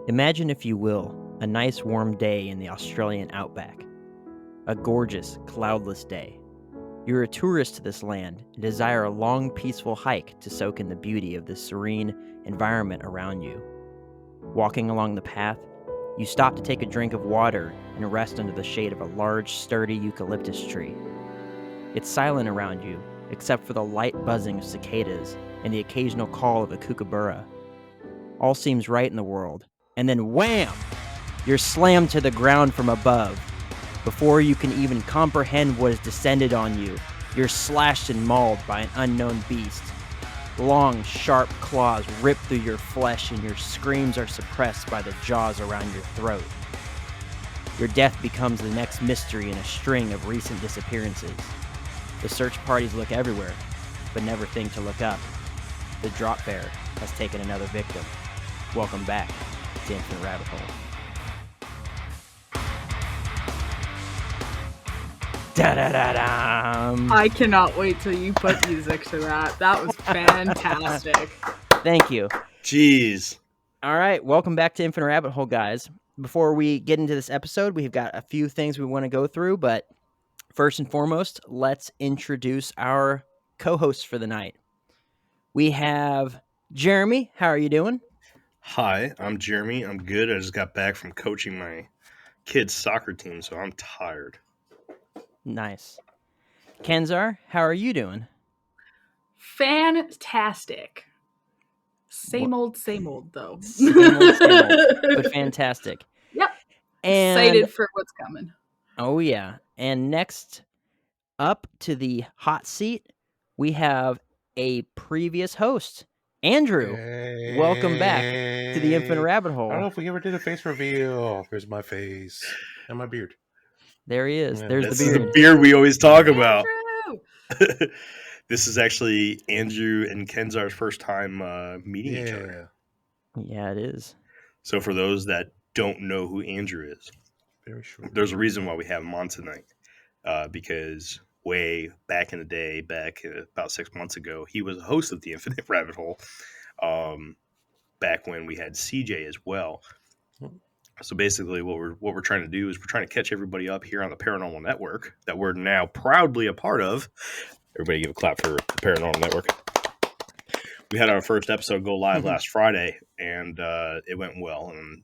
Imagine, if you will, a nice warm day in the Australian outback. A gorgeous, cloudless day. You're a tourist to this land and desire a long, peaceful hike to soak in the beauty of the serene environment around you. Walking along the path, you stop to take a drink of water and rest under the shade of a large, sturdy eucalyptus tree. It's silent around you, except for the light buzzing of cicadas and the occasional call of a kookaburra. All seems right in the world, and then wham! You're slammed to the ground from above. Before you can even comprehend what has descended on you, you're slashed and mauled by an unknown beast. Long, sharp claws rip through your flesh, and your screams are suppressed by the jaws around your throat. Your death becomes the next mystery in a string of recent disappearances. The search parties look everywhere, but never think to look up. The drop bear has taken another victim. Welcome back to Infinite Rabbit Hole. Da-da-da-dum. I cannot wait till you put music to that. That was fantastic. Thank you. Jeez. All right, welcome back to Infinite Rabbit Hole, guys. Before we get into this episode, we've got a few things we want to go through, but first and foremost, let's introduce our co-hosts for the night. We have Jeremy. How are you doing? Hi, I'm Jeremy. I'm good. I just got back from coaching my kids' soccer team, so I'm tired. Nice. Kenzar, how are you doing? Fantastic. Same old, though. Same old, but fantastic. Yep. And, excited for what's coming. Oh, yeah. And next up to the hot seat, we have a previous host, Andrew. Hey. Welcome back to the Infinite Rabbit Hole. I don't know if we ever did a face reveal. There's my face and my beard. There he is. Yeah, There's This the is beard. the beard we always talk about. Andrew! This is actually Andrew and Kenzar's first time meeting each other. Yeah, it is. So for those that don't know who Andrew is, Very short. there's a reason why we have him on tonight. Because way back in the day, about 6 months ago, he was a host of the Infinite Rabbit Hole. Back when we had CJ as well. So basically, what we're trying to do is we're trying to catch everybody up here on the Paranormal Network that we're now proudly a part of. Everybody give a clap for the Paranormal Network. We had our first episode go live last Friday, and it went well, and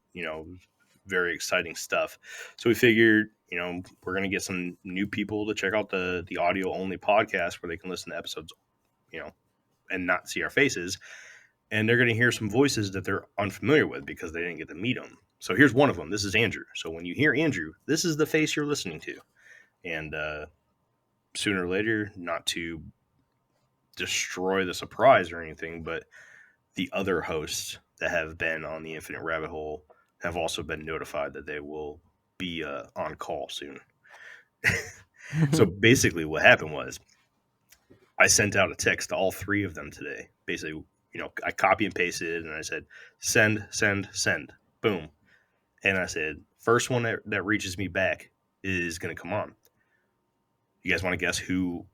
very exciting stuff. So we figured, we're going to get some new people to check out the audio only podcast where they can listen to episodes, and not see our faces. And they're going to hear some voices that they're unfamiliar with because they didn't get to meet them. So here's one of them. This is Andrew. So when you hear Andrew, this is the face you're listening to. And sooner or later, not to destroy the surprise or anything, but the other hosts that have been on the Infinite Rabbit Hole have also been notified that they will be on call soon. So basically what happened was I sent out a text to all three of them today. Basically, I copy and pasted it, and I said, send, send, send. Boom. And I said, first one that reaches me back is going to come on. You guys want to guess who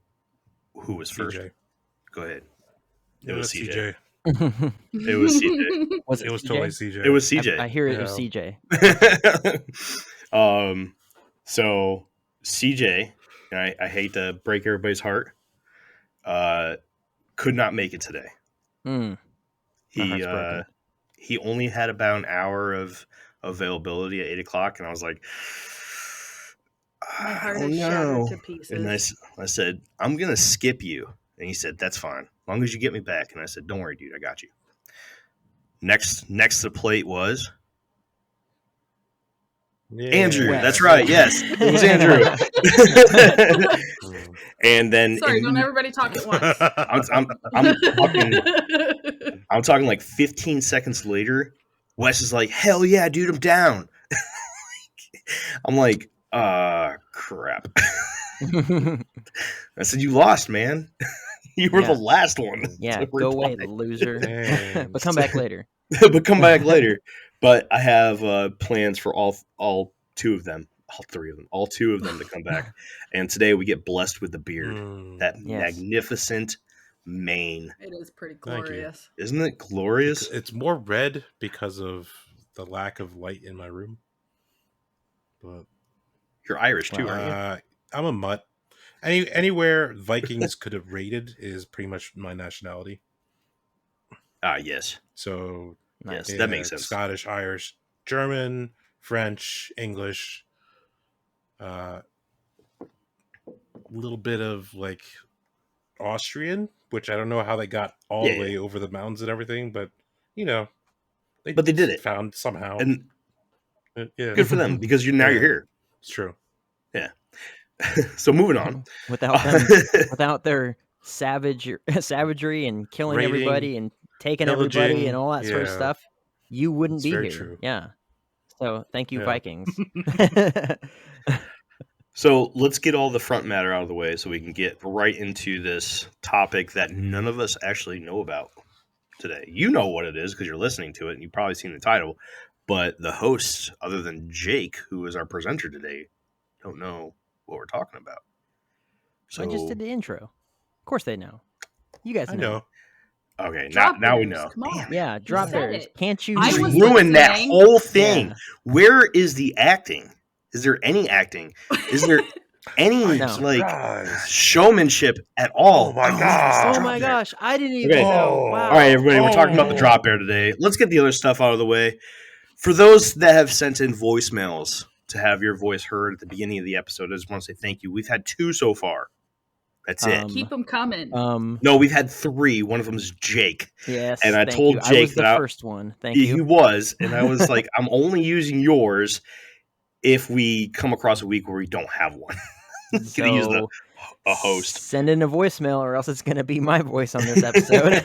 was first? CJ. Go ahead. It was CJ. It was CJ. Was It was CJ? totally CJ. It was CJ. I hear it was CJ. So CJ, and I hate to break everybody's heart, could not make it today. My heart's broken. He only had about an hour of availability at 8 o'clock, and I was like, My heart I is don't shattered know. to pieces. And I said, I'm gonna skip you, and he said, that's fine, as long as you get me back. And I said, don't worry, dude, I got you. Next to the plate was Andrew. Wes. That's right. Yes, it was Andrew. And then Sorry, don't everybody talk at once. I'm talking like 15 seconds later. Wes is like, hell yeah, dude, I'm down. I'm like, crap. I said, you lost, man. You were the last one. Yeah, go away, loser. But come back later. But I have plans for all two of them, all two of them to come back. And today we get blessed with the beard, that magnificent mane. It is pretty glorious. Isn't it glorious? It's more red because of the lack of light in my room. But You're Irish too, aren't you? I'm a mutt. Anywhere Vikings could have raided is pretty much my nationality. Ah, yes. So Nice. Yes, that makes sense. Scottish, Irish, German, French, English, a little bit of like Austrian, which I don't know how they got all the way over the mountains and everything, but but they did it found somehow. And yeah, good for them because you're here. It's true. Yeah. So moving on. without their savagery and killing Raiding, everybody and taking pillaging, everybody and all that sort of stuff, you wouldn't be here. True. Yeah. So thank you, Vikings. So let's get all the front matter out of the way so we can get right into this topic that none of us actually know about today. You know what it is because you're listening to it and you've probably seen the title, but the hosts, other than Jake, who is our presenter today, don't know what we're talking about. So I just did the intro. Of course they know. You guys know. Okay, Drop now we theirs. know. Come on. Yeah, drop theirs. Can't you I was ruin that listening. whole thing? Yeah. Where is the acting? Is there any acting? Is there any showmanship at all? Oh my god! Oh my gosh! I didn't even know. Wow! All right, everybody, we're talking about the drop bear today. Let's get the other stuff out of the way. For those that have sent in voicemails to have your voice heard at the beginning of the episode, I just want to say thank you. We've had 2 so far. That's it. Keep them coming. No, we've had 3. One of them is Jake. Yes, and I told Jake I was the first one. Thank you. He was, and I was like, I'm only using yours if we come across a week where we don't have one. So Gonna use a host. Send in a voicemail, or else it's going to be my voice on this episode.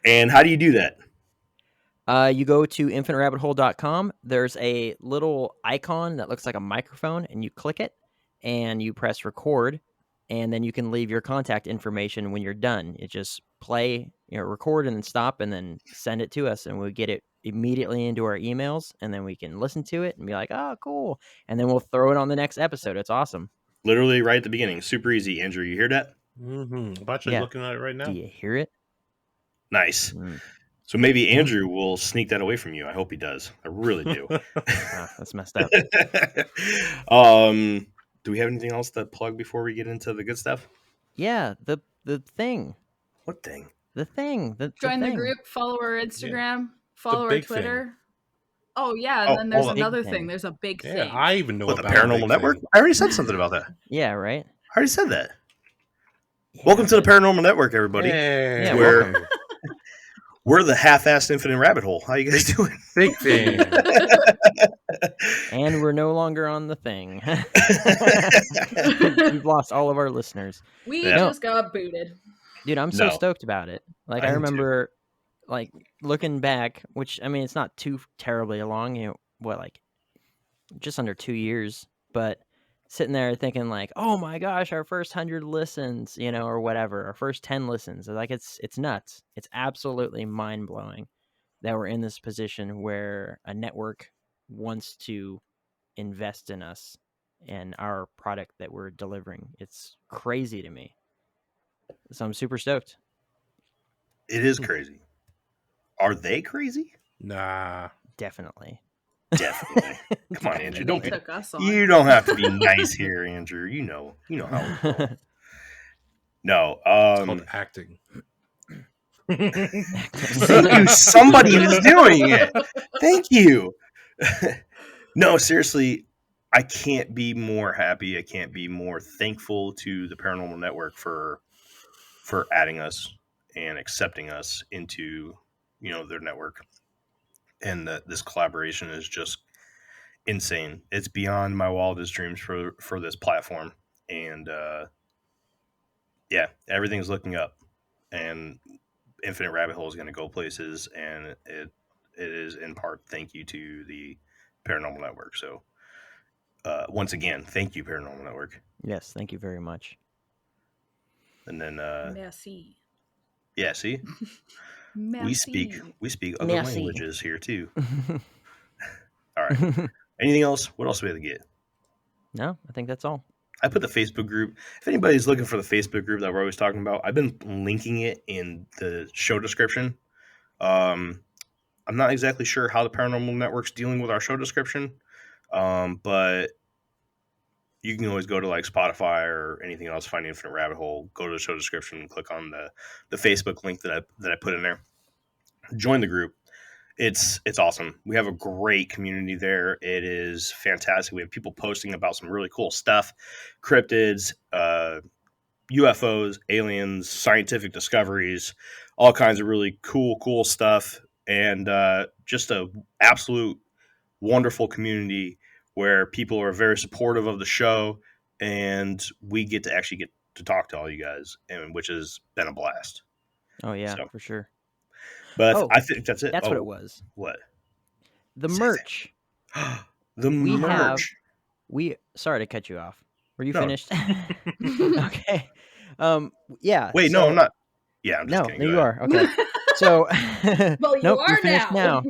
And how do you do that? You go to infiniterabbithole.com. There's a little icon that looks like a microphone, and you click it, and you press record, and then you can leave your contact information when you're done. It just play, record, and then stop, and then send it to us, and we'll get it immediately into our emails, and then we can listen to it and be like, oh, cool. And then we'll throw it on the next episode. It's awesome. Literally right at the beginning. Super easy. Andrew, you hear that? I'm actually looking at it right now. Do you hear it? Nice. So maybe Andrew will sneak that away from you. I hope he does. I really do. That's messed up. Do we have anything else to plug before we get into the good stuff? Yeah, the thing. What thing? The thing. Join the group, follow our Instagram, follow our Twitter. Thing. Oh, yeah, and then there's another thing. There's a big thing. I even know about the Paranormal Network. I already said something about that. Yeah, right? I already said that. Yeah, welcome to the Paranormal Network, everybody. Yeah, We're the half-assed infinite rabbit hole. How you guys doing? Big thing. And we're no longer on the thing. We've lost all of our listeners. We just got booted. Dude, I'm so stoked about it. Like, I remember, like, looking back, which, I mean, it's not too terribly long, just under 2 years, but sitting there thinking, like, oh my gosh, our first 100 listens, or whatever, our first 10 listens. Like, it's nuts. It's absolutely mind-blowing that we're in this position where a network wants to invest in us and our product that we're delivering. It's crazy to me. So I'm super stoked. It is crazy. Are they crazy? Nah. Definitely. Come on, Andrew. You don't have to be nice here, Andrew. You know how it's going. No. It's called acting. Thank you, somebody who's doing it. Thank you. No, seriously, I can't be more happy. I can't be more thankful to the Paranormal Network for adding us and accepting us into, their network. And this collaboration is just insane. It's beyond my wildest dreams for this platform. And everything's looking up. And Infinite Rabbit Hole is going to go places. And it is in part thank you to the Paranormal Network. So once again, thank you, Paranormal Network. Yes, thank you very much. And then merci. Yeah, see? We speak other languages here too. All right. Anything else? What else do we have to get? No, I think that's all. I put the Facebook group. If anybody's looking for the Facebook group that we're always talking about, I've been linking it in the show description. I'm not exactly sure how the Paranormal Network's dealing with our show description, but you can always go to like Spotify or anything else, find Infinite Rabbit Hole, go to the show description, and click on the Facebook link that I put in there. Join the group. It's awesome. We have a great community there. It is fantastic. We have people posting about some really cool stuff, cryptids, UFOs, aliens, scientific discoveries, all kinds of really cool stuff, and just a absolute wonderful community where people are very supportive of the show, and we get to actually get to talk to all you guys, and which has been a blast. Oh yeah, for sure. But I think that's it. That's what it was. What? The merch. The merch. Sorry to cut you off. Were you finished? Okay. Yeah. Wait, no, I'm not. Yeah, I'm just kidding. No, you are. Okay. So, well, you are you're finished now.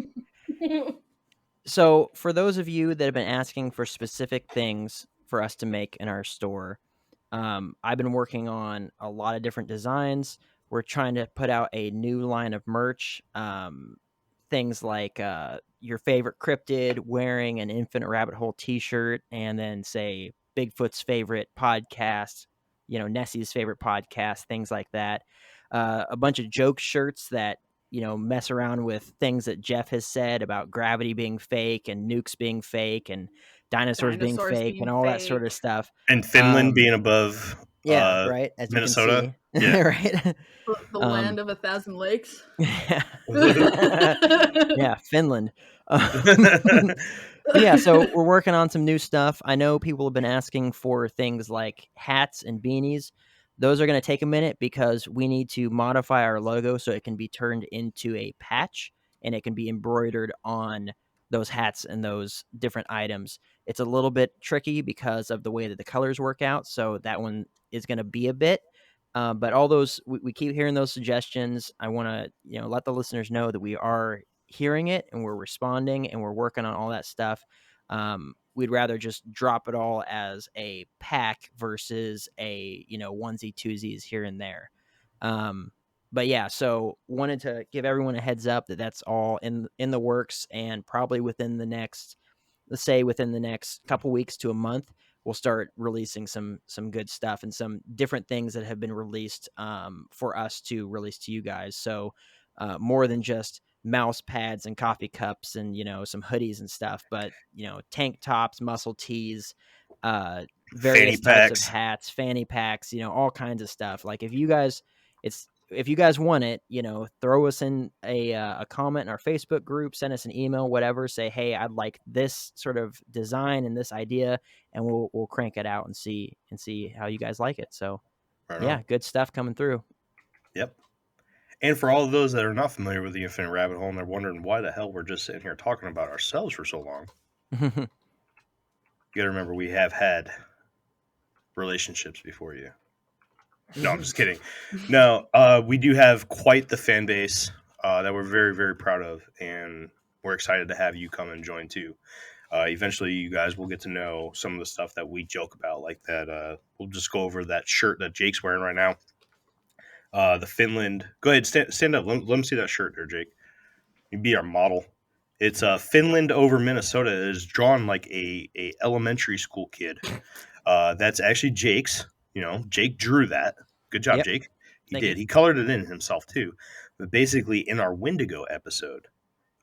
So, for those of you that have been asking for specific things for us to make in our store, I've been working on a lot of different designs. We're trying to put out a new line of merch. Things like your favorite cryptid wearing an Infinite Rabbit Hole t-shirt, and then say Bigfoot's favorite podcast, Nessie's favorite podcast, things like that. A bunch of joke shirts that mess around with things that Jeff has said about gravity being fake and nukes being fake and dinosaurs being fake and all that sort of stuff. And Finland being above right, as Minnesota. You can see. Right. The land of 1,000 lakes. Yeah, Finland. Yeah, so we're working on some new stuff. I know people have been asking for things like hats and beanies. Those are going to take a minute because we need to modify our logo so it can be turned into a patch and it can be embroidered on those hats and those different items. It's a little bit tricky because of the way that the colors work out, so that one is going to be a bit. But all those, we keep hearing those suggestions. I want to, let the listeners know that we are hearing it and we're responding and we're working on all that stuff. We'd rather just drop it all as a pack versus a, onesie twosies here and there. But yeah, so wanted to give everyone a heads up that that's all in the works, and probably within the next couple weeks to a month, we'll start releasing some good stuff and some different things that have been released for us to release to you guys. So more than just mouse pads and coffee cups and some hoodies and stuff, but tank tops, muscle tees, various types of hats, fanny packs, all kinds of stuff. Like if you guys want it, throw us in a comment in our Facebook group, send us an email, whatever, say, hey, I'd like this sort of design and this idea, and we'll crank it out and see how you guys like it. So good stuff coming through. Yep. And for all of those that are not familiar with the Infinite Rabbit Hole and they're wondering why the hell we're just sitting here talking about ourselves for so long, you got to remember we have had relationships before you. No, I'm just kidding. No, we do have quite the fan base that we're very, very proud of, and we're excited to have you come and join too. Eventually, you guys will get to know some of the stuff that we joke about, like that. We'll just go over that shirt that Jake's wearing right now. The Finland. Go ahead, stand up. Let me see that shirt there, Jake. You be our model. It's Finland over Minnesota. It is drawn like a elementary school kid. That's actually Jake's. Jake drew that. Good job, Jake. He did. He colored it in himself too. But basically, in our Wendigo episode,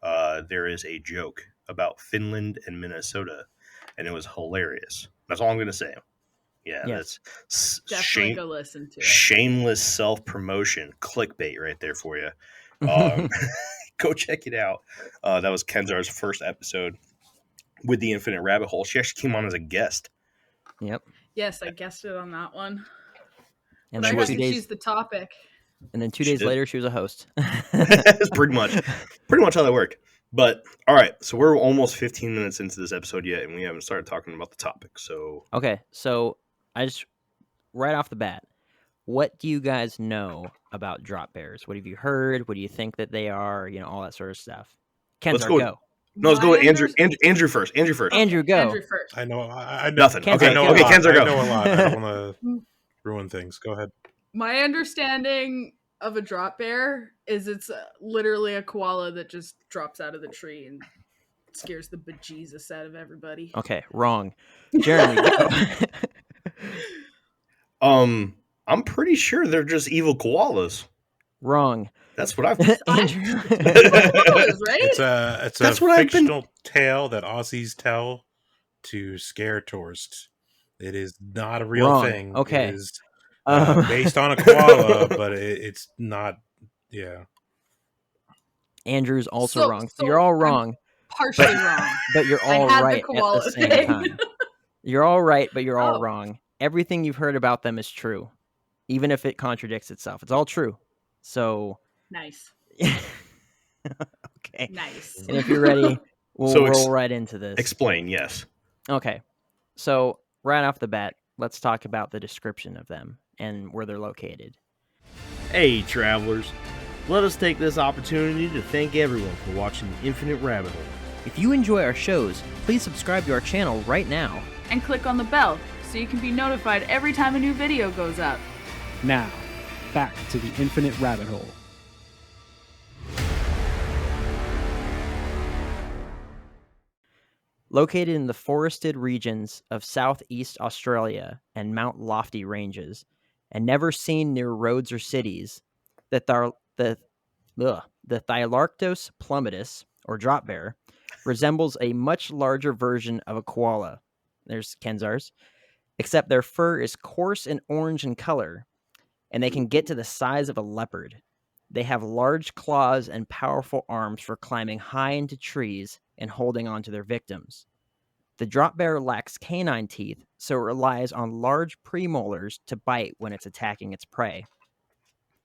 there is a joke about Finland and Minnesota, and it was hilarious. That's all I'm going to say. Yeah, that's definitely go listen to it. Shameless self-promotion, clickbait right there for you. Go check it out. That was Kenzar's first episode with the Infinite Rabbit Hole. She actually came on as a guest. Yep. Yes, I guessed it on that one. And then I think she's the topic. And then 2 days later, she was a host. That's pretty much how that worked. But all right, so we're almost 15 minutes into this episode yet, and we haven't started talking about the topic. So okay, so I just right off the bat, what do you guys know about drop bears? What have you heard? What do you think that they are? All that sort of stuff. Kenzar, go. No, let's go with Andrew. Andrew first. Andrew, go. Andrew first. I know nothing. Kenzar, okay, Kenzar, go. I know a lot. I don't want to ruin things. Go ahead. My understanding of a drop bear is it's literally a koala that just drops out of the tree and scares the bejesus out of everybody. Okay, wrong. Jeremy, go. I'm pretty sure they're just evil koalas. Wrong. That's what I've Andrew. Koalas, right? It's a fictional tale that Aussies tell to scare tourists. It is not a real thing. Okay. It is based on a koala, but it's not. Yeah. Andrew's also wrong. So you're all wrong. I'm partially wrong. But you're all right at the same time. You're all right, but you're all wrong. Everything you've heard about them is true, even if it contradicts itself. It's all true. So nice. Okay. Nice. And if you're ready, we'll roll right into this. Explain, yes. Okay. So right off the bat, let's talk about the description of them and where they're located. Hey, travelers. Let us take this opportunity to thank everyone for watching The Infinite Rabbit Hole. If you enjoy our shows, please subscribe to our channel right now. And click on the bell so you can be notified every time a new video goes up. Now, back to The Infinite Rabbit Hole. Located in the forested regions of southeast Australia and Mount Lofty ranges, and never seen near roads or cities, the Thylarctos plummetus, or drop bear, resembles a much larger version of a koala. There's Kenzars. Except their fur is coarse and orange in color, and they can get to the size of a leopard. They have large claws and powerful arms for climbing high into trees and holding on to their victims. The drop bear lacks canine teeth, so it relies on large premolars to bite when it's attacking its prey.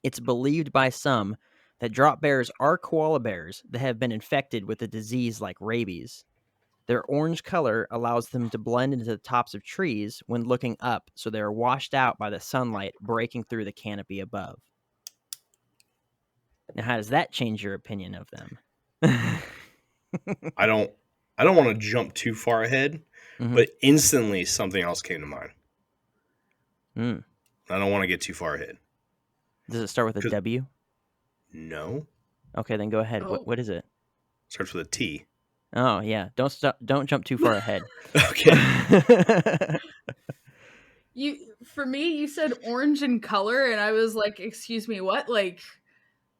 It's believed by some that drop bears are koala bears that have been infected with a disease like rabies. Their orange color allows them to blend into the tops of trees when looking up, so they are washed out by the sunlight breaking through the canopy above. Now, how does that change your opinion of them? I don't want to jump too far ahead, but instantly something else came to mind. I don't want to get too far ahead. Does it start with a W? No. Okay, then go ahead. What is it? Starts with a T. Oh yeah, don't jump too far ahead. Okay. For me, you said orange in color, and I was like, "Excuse me, what? Like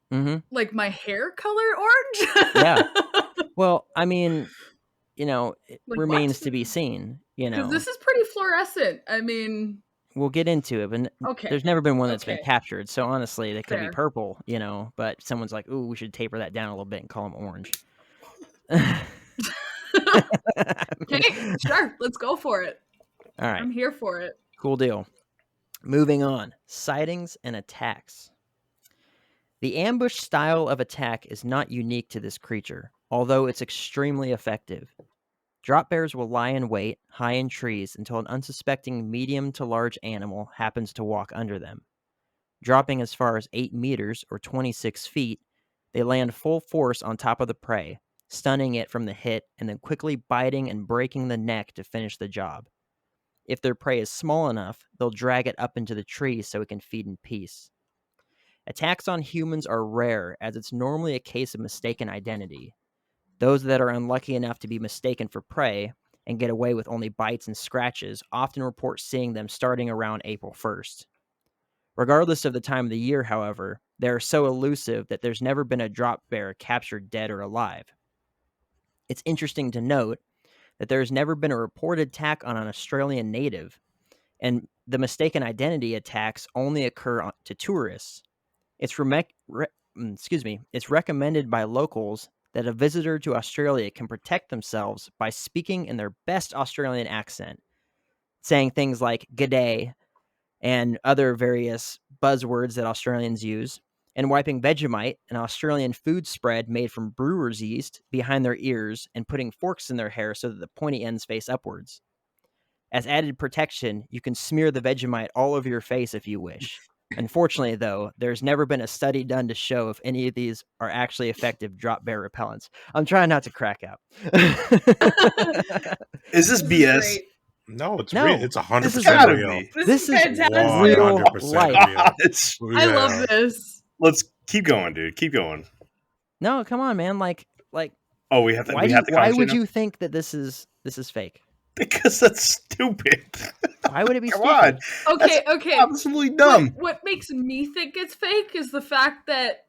my hair color orange?" Yeah. Well, I mean, it like remains to be seen. Because this is pretty fluorescent. I mean, we'll get into it, but there's never been one that's been captured. So honestly, they could be purple, but someone's like, "Ooh, we should taper that down a little bit and call them orange." Okay, sure, let's go for it. All right, I'm here for it. Cool deal. Moving on, sightings and attacks. The ambush style of attack is not unique to this creature, although it's extremely effective. Drop bears will lie in wait high in trees until an unsuspecting medium to large animal happens to walk under them. Dropping as far as 8 meters or 26 feet, they land full force on top of the prey, stunning it from the hit and then quickly biting and breaking the neck to finish the job. If their prey is small enough, they'll drag it up into the tree so it can feed in peace. Attacks on humans are rare, as it's normally a case of mistaken identity. Those that are unlucky enough to be mistaken for prey and get away with only bites and scratches often report seeing them starting around April 1st. Regardless of the time of the year, however, they are so elusive that there's never been a drop bear captured dead or alive. It's interesting to note that there has never been a reported attack on an Australian native, and the mistaken identity attacks only occur to tourists. It's recommended by locals that a visitor to Australia can protect themselves by speaking in their best Australian accent, saying things like "g'day" and other various buzzwords that Australians use, and wiping Vegemite, an Australian food spread made from brewer's yeast, behind their ears and putting forks in their hair so that the pointy ends face upwards. As added protection, you can smear the Vegemite all over your face if you wish. Unfortunately, though, there's never been a study done to show if any of these are actually effective drop bear repellents. I'm trying not to crack up. Is this BS? No, it's real. It's 100% real. This is fantastic. Real life. I love this. let's keep going, dude. Keep going. No, come on, man. Like, Oh, we have to. why would you think that this is fake? Because that's stupid. Why would it be Come stupid? on. Okay, That's okay. absolutely dumb. What makes me think it's fake is the fact that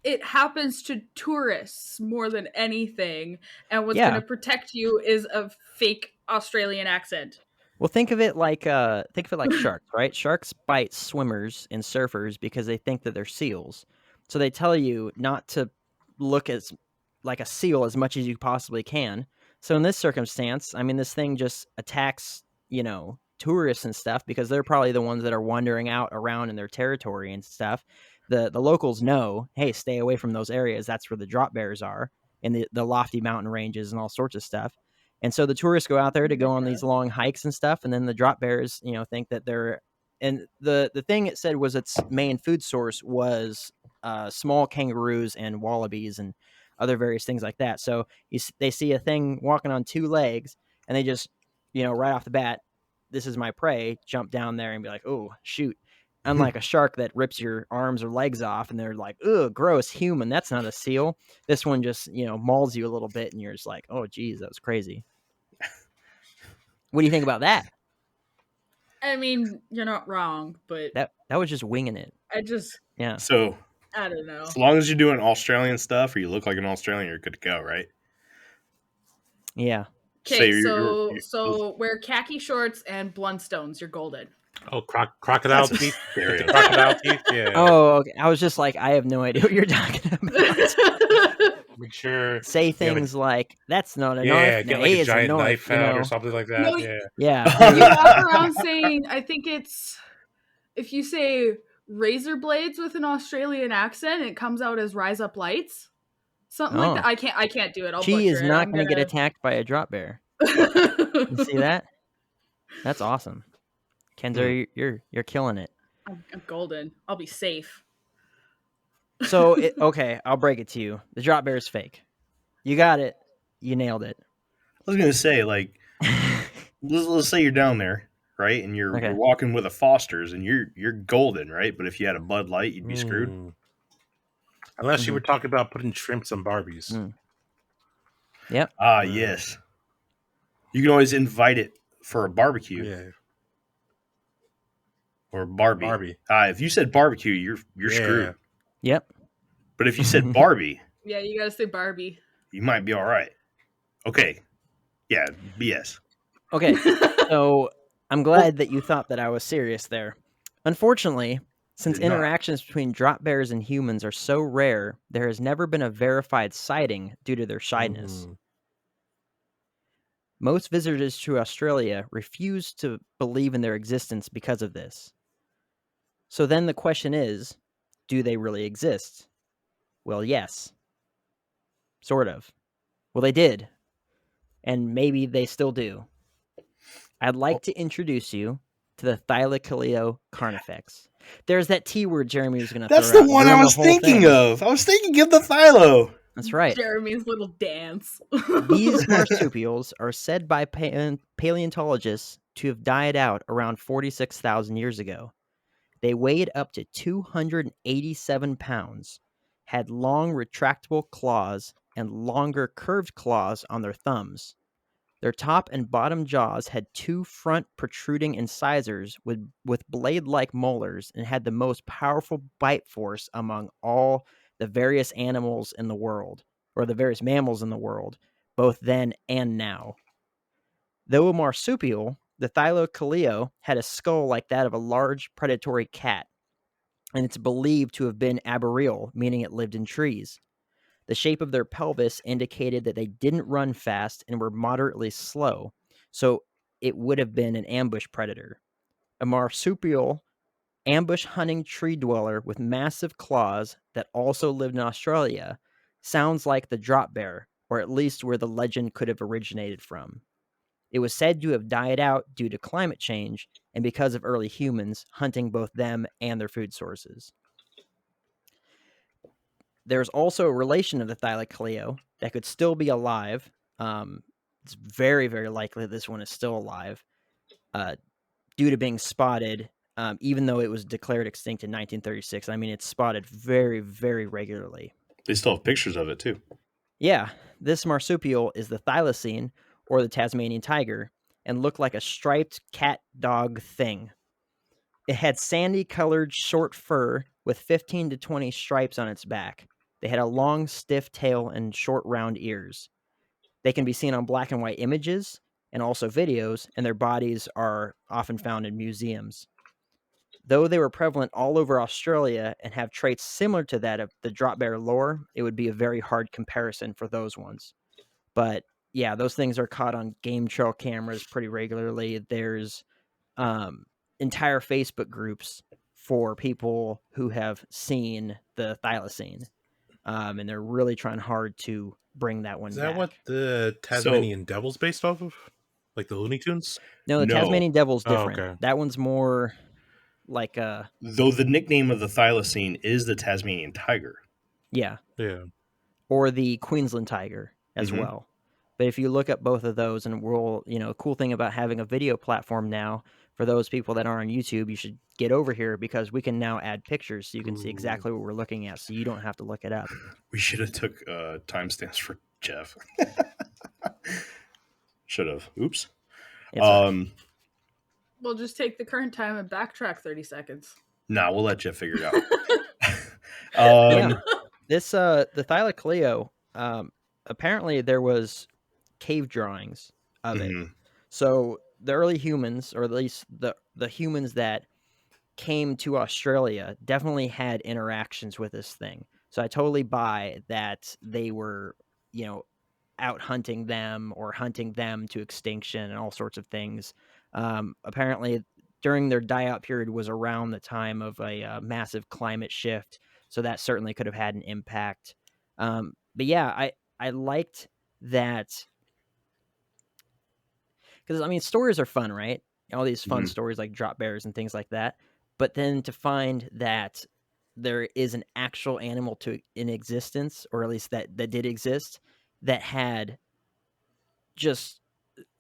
it happens to tourists more than anything, and what's going to protect you is a fake Australian accent. Well, think of it like sharks, right? Sharks bite swimmers and surfers because they think that they're seals. So they tell you not to look as like a seal as much as you possibly can. So in this circumstance, I mean, this thing just attacks, tourists and stuff because they're probably the ones that are wandering out around in their territory and stuff. The locals know, hey, stay away from those areas. That's where the drop bears are, in the lofty mountain ranges and all sorts of stuff. And so the tourists go out there to go on these long hikes and stuff, and then the drop bears, think that they're. And the thing it said was its main food source was small kangaroos and wallabies and other various things like that. So they see a thing walking on two legs, and they just, right off the bat, this is my prey, jump down there and be like, oh, shoot. Unlike a shark that rips your arms or legs off and they're like, ugh, gross, human, that's not a seal. This one just, mauls you a little bit and you're just like, oh, geez, that was crazy. What do you think about that? I mean, you're not wrong, but that was just winging it. Yeah. So I don't know. As long as you're doing Australian stuff or you look like an Australian, you're good to go, right? Yeah. Okay, so wear khaki shorts and Blundstones. You're golden. Oh, crocodile teeth. There you go. Crocodile teeth. Yeah. Oh, okay. I was just like, I have no idea what you're talking about. Make sure say things like that's not a knife. Yeah, get like a giant knife out or something like that. No, yeah. You walk around saying, I think it's if you say razor blades with an Australian accent, it comes out as rise up lights, something like that. I can't do it. She is not going to get attacked by a drop bear. You see that? That's awesome, Kenzar. You're killing it. I'm golden. I'll be safe. So, okay, I'll break it to you. The drop bear is fake. You got it. You nailed it. I was going to say, like, let's say you're down there, right? And you're walking with a Foster's and you're golden, right? But if you had a Bud Light, you'd be screwed. Unless you were talking about putting shrimps on Barbies. Yep. Yes. You can always invite it for a barbecue. Yeah. Or Barbie. If you said barbecue, you're screwed. Yep. But if you said Barbie, yeah, you gotta say Barbie. You might be all right. Okay. Yeah, BS. Okay. So I'm glad that you thought that I was serious there. Unfortunately, since interactions between drop bears and humans are so rare, there has never been a verified sighting due to their shyness. Most visitors to Australia refuse to believe in their existence because of this. So then the question is, do they really exist? Well, yes. Sort of. Well, they did. And maybe they still do. I'd like to introduce you to the Thylacoleo carnifex. There's that T word Jeremy was going to throw out. That's the one I was thinking of. I was thinking of the Thylo. That's right. Jeremy's little dance. These marsupials are said by paleontologists to have died out around 46,000 years ago. They weighed up to 287 pounds, had long retractable claws, and longer curved claws on their thumbs. Their top and bottom jaws had two front protruding incisors with blade-like molars and had the most powerful bite force among all the various animals in the world, or the various mammals in the world, both then and now. Though a marsupial, the Thylacoleo had a skull like that of a large predatory cat, and it's believed to have been arboreal, meaning it lived in trees. The shape of their pelvis indicated that they didn't run fast and were moderately slow, so it would have been an ambush predator. A marsupial ambush hunting tree dweller with massive claws that also lived in Australia sounds like the drop bear, or at least where the legend could have originated from. It was said to have died out due to climate change and because of early humans hunting both them and their food sources. There's also a relation of the Thylacoleo that could still be alive. It's very, very likely this one is still alive due to being spotted even though it was declared extinct in 1936. I mean, it's spotted very, very regularly. They still have pictures of it too. Yeah, this marsupial is the thylacine, or the Tasmanian tiger, and looked like a striped cat dog thing. It had sandy-colored short fur with 15 to 20 stripes on its back. They had a long, stiff tail and short, round ears. They can be seen on black and white images and also videos, and their bodies are often found in museums. Though they were prevalent all over Australia and have traits similar to that of the drop bear lore, it would be a very hard comparison for those ones. But yeah, those things are caught on game trail cameras pretty regularly. There's entire Facebook groups for people who have seen the thylacine, and they're really trying hard to bring that one Is that back. what the Tasmanian Devil's based off of? Like the Looney Tunes? No, the Tasmanian Devil's Oh, different. okay. That one's more like a... Though the nickname of the thylacine is the Tasmanian tiger. Yeah. Yeah. Or the Queensland tiger as well. But if you look up both of those, and a cool thing about having a video platform now, for those people that are on YouTube, you should get over here because we can now add pictures so you can see exactly what we're looking at, so you don't have to look it up. We should have took timestamps for Jeff. Should have. Oops. We'll just take the current time and backtrack 30 seconds. Nah, we'll let Jeff figure it out. Yeah. This the Thylacoleo, apparently there was cave drawings of it. So the early humans, or at least the humans that came to Australia, definitely had interactions with this thing. So I totally buy that they were, out hunting them or hunting them to extinction and all sorts of things. Apparently, during their die-out period was around the time of a massive climate shift, so that certainly could have had an impact. But yeah, I liked that, because I mean, stories are fun, right? All these fun stories like drop bears and things like that. But then to find that there is an actual animal in existence, or at least that did exist, that had just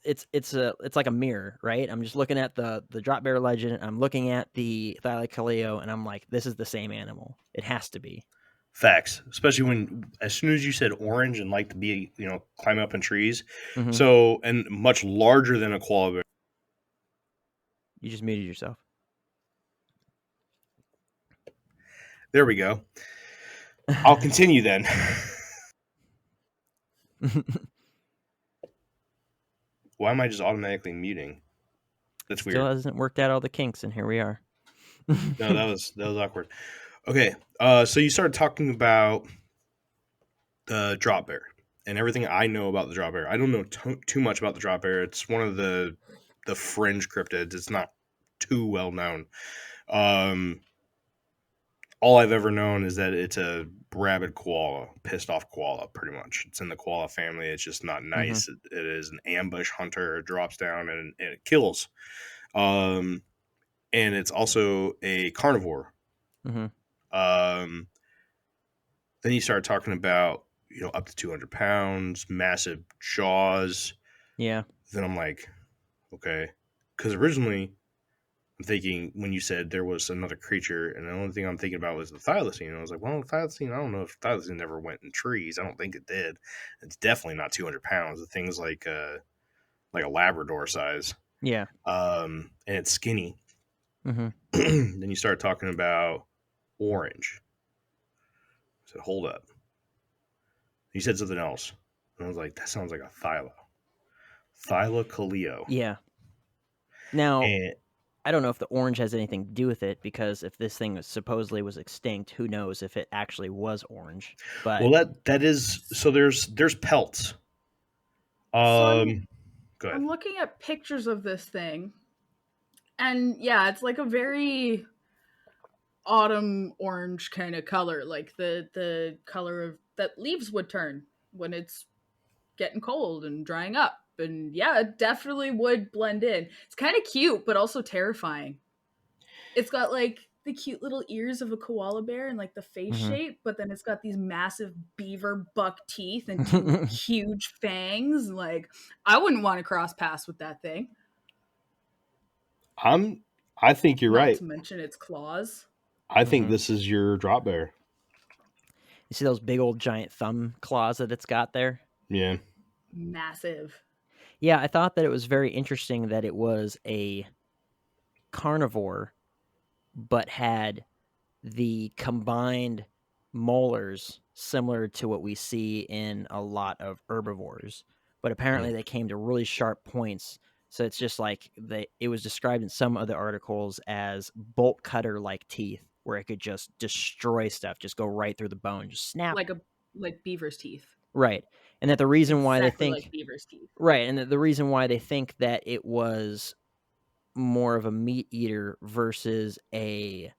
it's like a mirror, right? I'm just looking at the drop bear legend, I'm looking at the Thylacoleo, and I'm like, this is the same animal. It has to be. Facts, especially when, as soon as you said orange and like to be, climb up in trees. So, and much larger than a koala bear. You just muted yourself. There we go. I'll continue then. Why am I just automatically muting? That's weird. Still hasn't worked out all the kinks, and here we are. No, that was awkward. Okay, so you started talking about the drop bear and everything I know about the drop bear. I don't know too much about the drop bear. It's one of the fringe cryptids. It's not too well known. All I've ever known is that it's a rabid koala, pissed off koala, pretty much. It's in the koala family. It's just not nice. It is an ambush hunter. It drops down and it kills. And it's also a carnivore. Then you start talking about, up to 200 pounds, massive jaws. Yeah. Then I'm like, okay. Because originally, I'm thinking, when you said there was another creature, and the only thing I'm thinking about was the thylacine. And I was like, well, thylacine, I don't know if thylacine ever went in trees. I don't think it did. It's definitely not 200 pounds. The thing's like a Labrador size. Yeah. And it's skinny. Then you start talking about orange. I said, hold up. You said something else. And I was like, that sounds like a Thylacoleo. Yeah. Now, I don't know if the orange has anything to do with it, because if this thing supposedly was extinct, who knows if it actually was orange. But well, that is, so there's pelts. Go ahead. I'm looking at pictures of this thing, and yeah, it's like a very autumn orange kind of color, like the color of that leaves would turn when it's getting cold and drying up. And yeah, it definitely would blend in. It's kind of cute, but also terrifying. It's got like the cute little ears of a koala bear and like the face shape, but then it's got these massive beaver buck teeth and two huge fangs. Like, I wouldn't want to cross paths with that thing. I'm I think you're Not right. to mention its claws. I think this is your drop bear. You see those big old giant thumb claws that it's got there? Yeah. Massive. Yeah, I thought that it was very interesting that it was a carnivore, but had the combined molars similar to what we see in a lot of herbivores. But apparently they came to really sharp points. So it's just like it was described in some other articles as bolt cutter like teeth, where it could just destroy stuff, just go right through the bone, just snap. Like beaver's teeth. Right. And that the reason why they think like beaver's teeth. Right, and the reason why they think that it was more of a meat eater versus a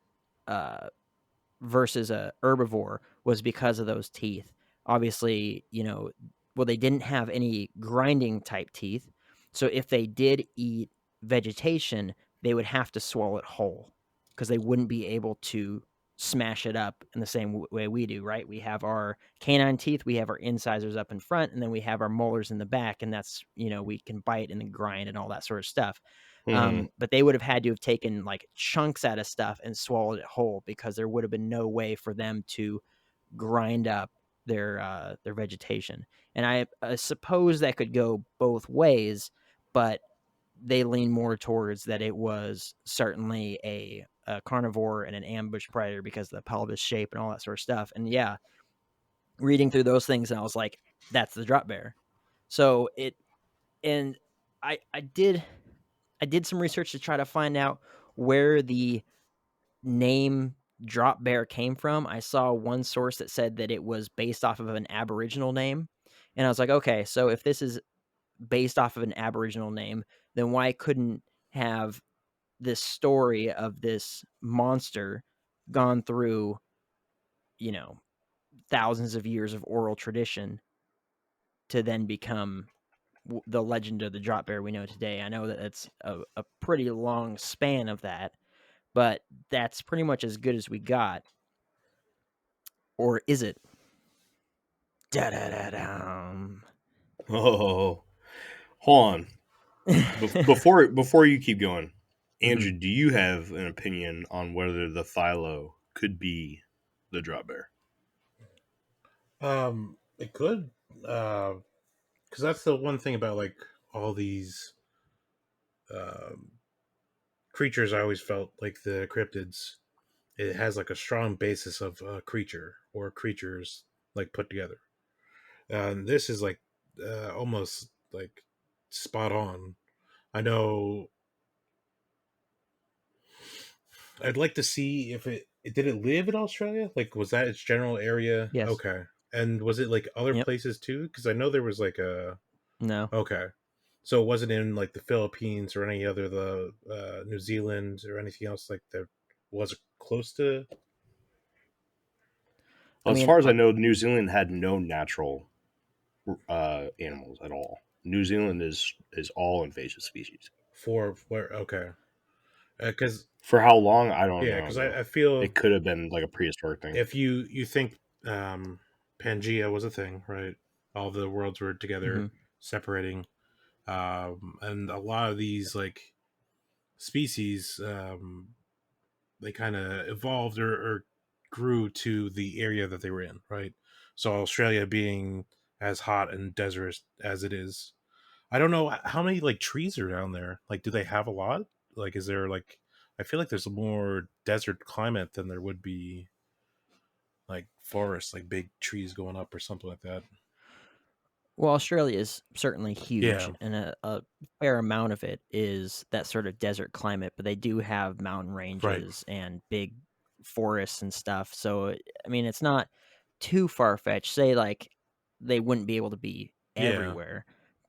herbivore was because of those teeth. Obviously, they didn't have any grinding type teeth. So if they did eat vegetation, they would have to swallow it whole because they wouldn't be able to smash it up in the same way we do, right? We have our canine teeth, we have our incisors up in front, and then we have our molars in the back, and that's, we can bite and then grind and all that sort of stuff. But they would have had to have taken like chunks out of stuff and swallowed it whole because there would have been no way for them to grind up their vegetation. And I suppose that could go both ways, but they lean more towards that it was certainly a carnivore and an ambush predator because of the pelvis shape and all that sort of stuff. And yeah, reading through those things, and I was like, that's the drop bear. So I did some research to try to find out where the name drop bear came from. I saw one source that said that it was based off of an Aboriginal name. And I was like, okay, so if this is based off of an Aboriginal name, then why couldn't have this story of this monster gone through, thousands of years of oral tradition to then become the legend of the drop bear we know today? I know that it's a pretty long span of that, but that's pretty much as good as we got. Or is it? Da-da-da-dum. Oh, hold on. Before you keep going, Andrew, do you have an opinion on whether the Philo could be the drop bear? It could, because that's the one thing about like all these creatures. I always felt like the cryptids, it has like a strong basis of a creature or creatures like put together. And this is like almost like spot on. I know. I'd like to see if it did it live in Australia? Like, was that its general area? Yes. Okay. And was it like other Yep. places too? Because I know there was like a No. Okay. So it wasn't in like the Philippines or any other New Zealand or anything else like that was close to. Well, as far as I know, New Zealand had no natural animals at all. New Zealand is all invasive species. For where? Okay. Because for how long, I don't know. Yeah, because I feel it could have been like a prehistoric thing. If you think Pangea was a thing, right? All the worlds were together, separating, and a lot of these like species, they kind of evolved or grew to the area that they were in, right? So Australia being as hot and desert as it is, I don't know how many like trees are down there. Like, do they have a lot? Like, is there like? I feel like there's more desert climate than there would be like forests, like big trees going up or something like that. Well, Australia is certainly huge, Yeah. and a fair amount of it is that sort of desert climate, but they do have mountain ranges and big forests and stuff. So, I mean, it's not too far-fetched. Say, like, they wouldn't be able to be everywhere,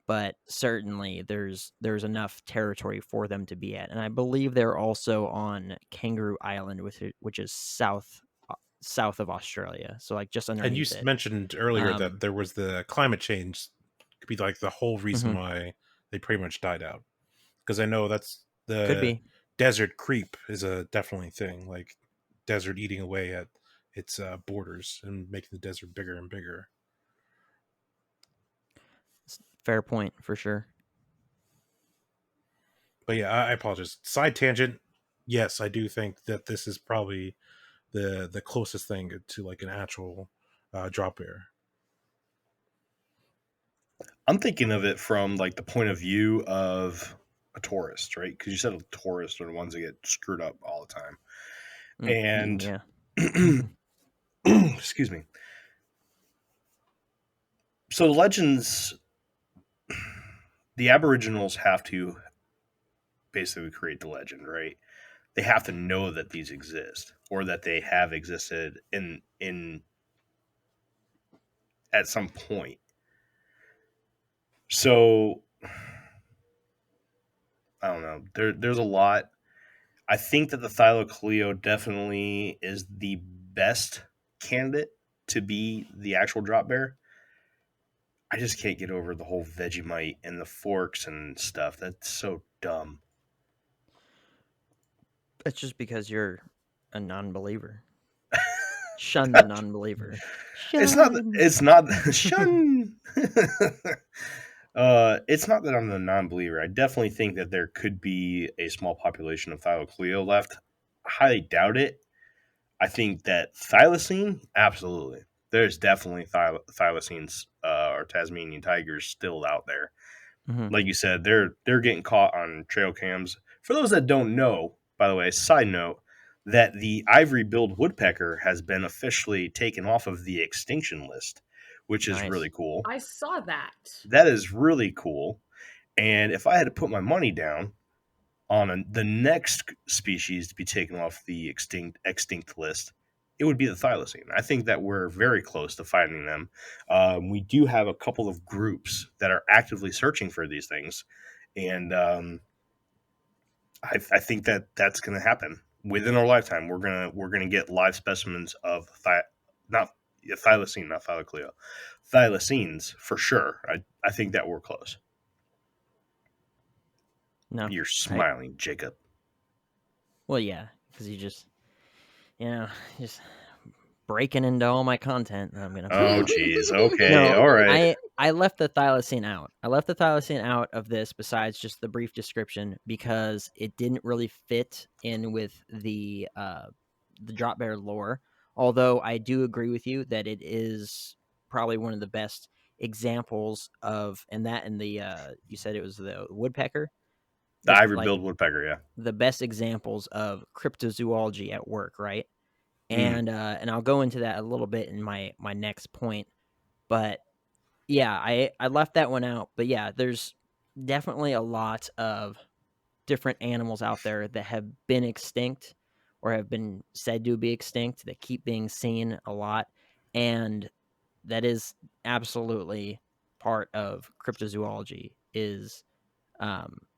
but certainly there's enough territory for them to be at. And I believe they're also on Kangaroo Island, which is south of Australia, so like just underneath And you mentioned earlier that there was the climate change could be like the whole reason why they pretty much died out, because I know that's the could be desert creep is a definitely thing, like desert eating away at its borders and making the desert bigger and bigger. Fair point for sure. But yeah, I apologize. Side tangent. yes, I do think that this is probably the closest thing to like an actual drop bear. I'm thinking of it from like the point of view of a tourist, right? Because you said tourists are the ones that get screwed up all the time. And Yeah. excuse me. So the legends, the Aboriginals have to basically create the legend, right? They have to know that these exist or that they have existed in at some point. So I don't know. There's a lot. I think that the Thylacleo definitely is the best candidate to be the actual drop bear. I just can't get over the whole Vegemite and the forks and stuff. That's so dumb. It's just because you're a non-believer. Shun the non-believer. It's not. Shun. It's not. Shun. It's not that I'm a non-believer. I definitely think that there could be a small population of Thylacleo left. I highly doubt it. I think that thylacine, absolutely. There's definitely thylacines or Tasmanian tigers still out there. Mhm. Like you said, they're getting caught on trail cams. For those that don't know, by the way, side note, that the ivory-billed woodpecker has been officially taken off of the extinction list, which is Nice. really cool. I saw that. That is really cool. And if I had to put my money down on the next species to be taken off the extinct list, it would be the thylacine. I think that we're very close to finding them. We do have a couple of groups that are actively searching for these things, and I think that that's going to happen within our lifetime. We're gonna get live specimens of not thylacine, not Thylacleo, thylacines for sure. I think that we're close. No. You're smiling, Jacob. Well, yeah, because you just breaking into all my content that I'm gonna. Oh, geez. Okay. No, all right. I left the thylacine out. I left the thylacine out of this, besides just the brief description, because it didn't really fit in with the drop bear lore. Although I do agree with you that it is probably one of the best examples of, and the you said it was the woodpecker. The ivory-billed woodpecker, yeah. The best examples of cryptozoology at work, right? Mm. And I'll go into that a little bit in my next point. But yeah, I left that one out. But yeah, there's definitely a lot of different animals out there that have been extinct or have been said to be extinct that keep being seen a lot. And that is absolutely part of cryptozoology is,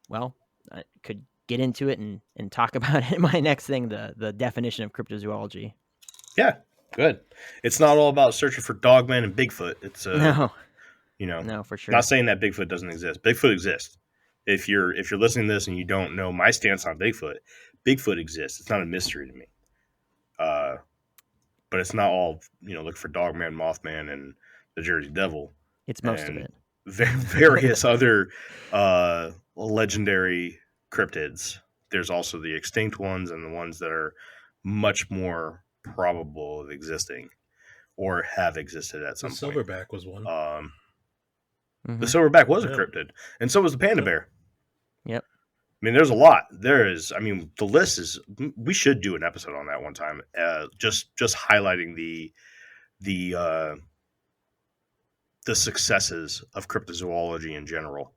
well, I could get into it and talk about it in my next thing, the definition of cryptozoology. Yeah, good. It's not all about searching for Dogman and Bigfoot. It's No, for sure. Not saying that Bigfoot doesn't exist. Bigfoot exists. If you're listening to this and you don't know my stance on Bigfoot, Bigfoot exists. It's not a mystery to me. But it's not all look for Dogman, Mothman, and the Jersey Devil. It's most of it. Various other legendary cryptids. There's also the extinct ones and the ones that are much more probable of existing or have existed at some point. Silverback was one. The silverback was a cryptid, and so was the panda bear. Yep. I mean, there's a lot. There is. I mean, the list is. We should do an episode on that one time. Just highlighting the successes of cryptozoology in general.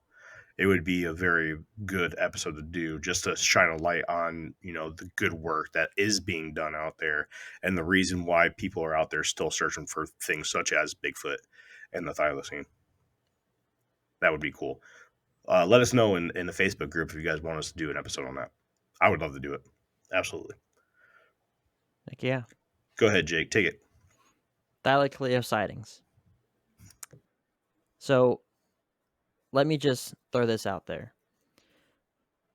It would be a very good episode to do, just to shine a light on the good work that is being done out there, and the reason why people are out there still searching for things such as Bigfoot and the thylacine. That would be cool. Let us know in the Facebook group if you guys want us to do an episode on that. I would love to do it. Absolutely. Heck yeah. Go ahead, Jake. Take it. Thylacleo sightings. So, let me just throw this out there.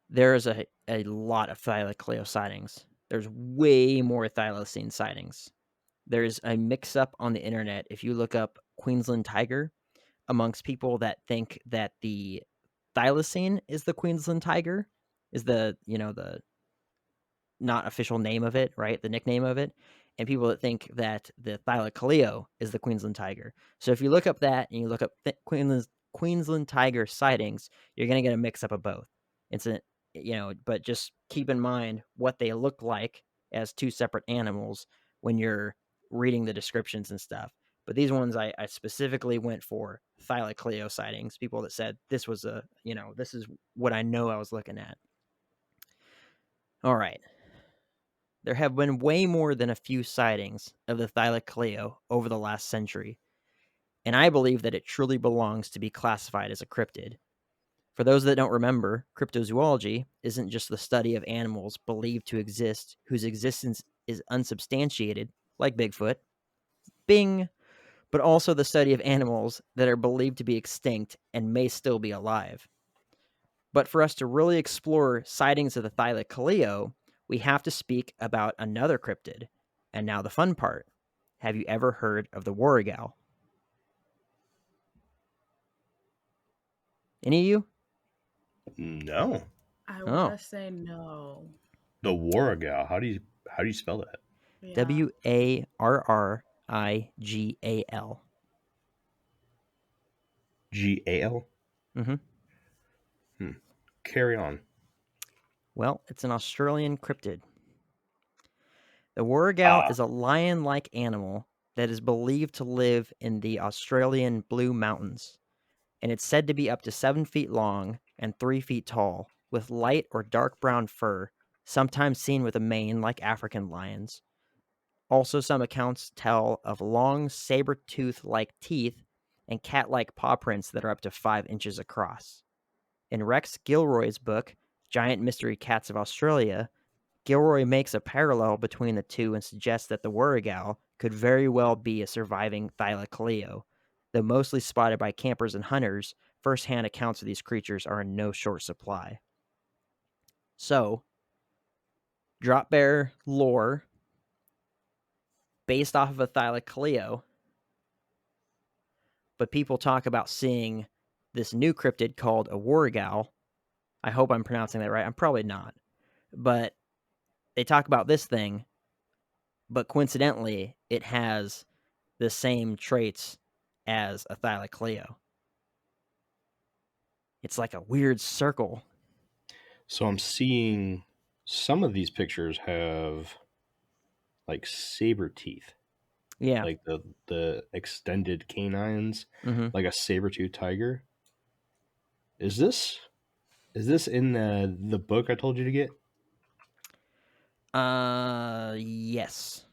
There is a lot of Thylacleo sightings. There's way more thylacine sightings. There's a mix-up on the internet. If you look up Queensland tiger, amongst people that think that the thylacine is the Queensland tiger, is the not official name of it, right? The nickname of it, and people that think that the Thylacoleo is the Queensland tiger. So if you look up that and you look up Queensland tiger sightings, you're going to get a mix up of both. It's a, but just keep in mind what they look like as two separate animals when you're reading the descriptions and stuff. But these ones I specifically went for Thylacoleo sightings, people that said this was this is what I know I was looking at. All right. There have been way more than a few sightings of the Thylacoleo over the last century, and I believe that it truly belongs to be classified as a cryptid. For those that don't remember, cryptozoology isn't just the study of animals believed to exist whose existence is unsubstantiated, like Bigfoot, bing, but also the study of animals that are believed to be extinct and may still be alive. But for us to really explore sightings of the Thylacoleo, we have to speak about another cryptid. And now the fun part. Have you ever heard of the warrigal? Any of you? No. I want to say no. The warrigal. How do you spell that? Yeah. Warrigal. GAL? Mm-hmm. Carry on. Well, it's an Australian cryptid. The warrigal is a lion-like animal that is believed to live in the Australian Blue Mountains, and it's said to be up to 7 feet long and 3 feet tall, with light or dark brown fur, sometimes seen with a mane like African lions. Also, some accounts tell of long saber-tooth-like teeth and cat-like paw prints that are up to 5 inches across. In Rex Gilroy's book, Giant Mystery Cats of Australia, Gilroy makes a parallel between the two and suggests that the warrigal could very well be a surviving Thylacoleo. Though mostly spotted by campers and hunters, first-hand accounts of these creatures are in no short supply. So, drop bear lore based off of a Thylacoleo, but people talk about seeing this new cryptid called a warrigal. I hope I'm pronouncing that right. I'm probably not. But they talk about this thing, but coincidentally, it has the same traits as a Thylacoleo. It's like a weird circle. So I'm seeing some of these pictures have like saber teeth. Yeah. Like the extended canines, like a saber-tooth tiger. Is this in the book I told you to get? Yes.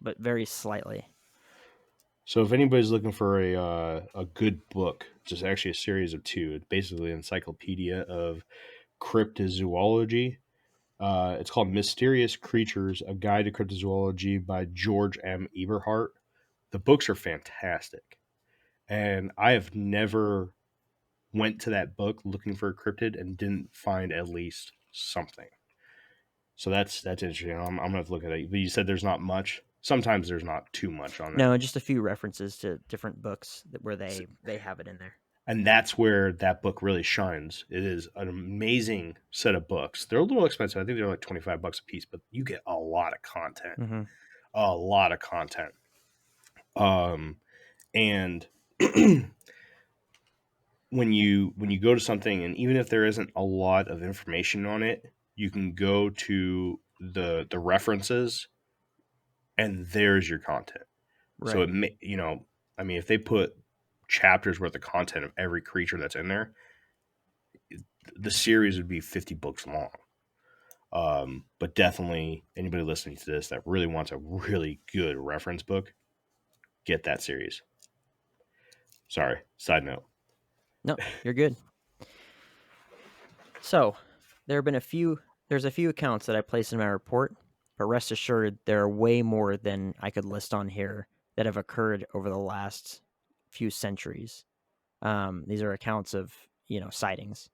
But very slightly. So if anybody's looking for a good book, just actually a series of 2, it's basically an encyclopedia of cryptozoology. It's called Mysterious Creatures, A Guide to Cryptozoology by George M. Eberhardt. The books are fantastic. And I have never went to that book looking for a cryptid and didn't find at least something. So that's interesting. I'm going to have to look at it. But you said there's not much. Sometimes there's not too much on there. No, just a few references to different books where they have it in there. And that's where that book really shines. It is an amazing set of books. They're a little expensive. I think they're like $25 a piece, but you get a lot of content. Mm-hmm. A lot of content. And when you go to something, and even if there isn't a lot of information on it, you can go to the references, and there's your content. Right. So if they put chapters worth of content of every creature that's in there, the series would be 50 books long. But definitely anybody listening to this that really wants a really good reference book, get that series. Sorry, side note. No, you're good. So, there's a few accounts that I placed in my report, but rest assured there are way more than I could list on here that have occurred over the last few centuries. These are accounts of, sightings.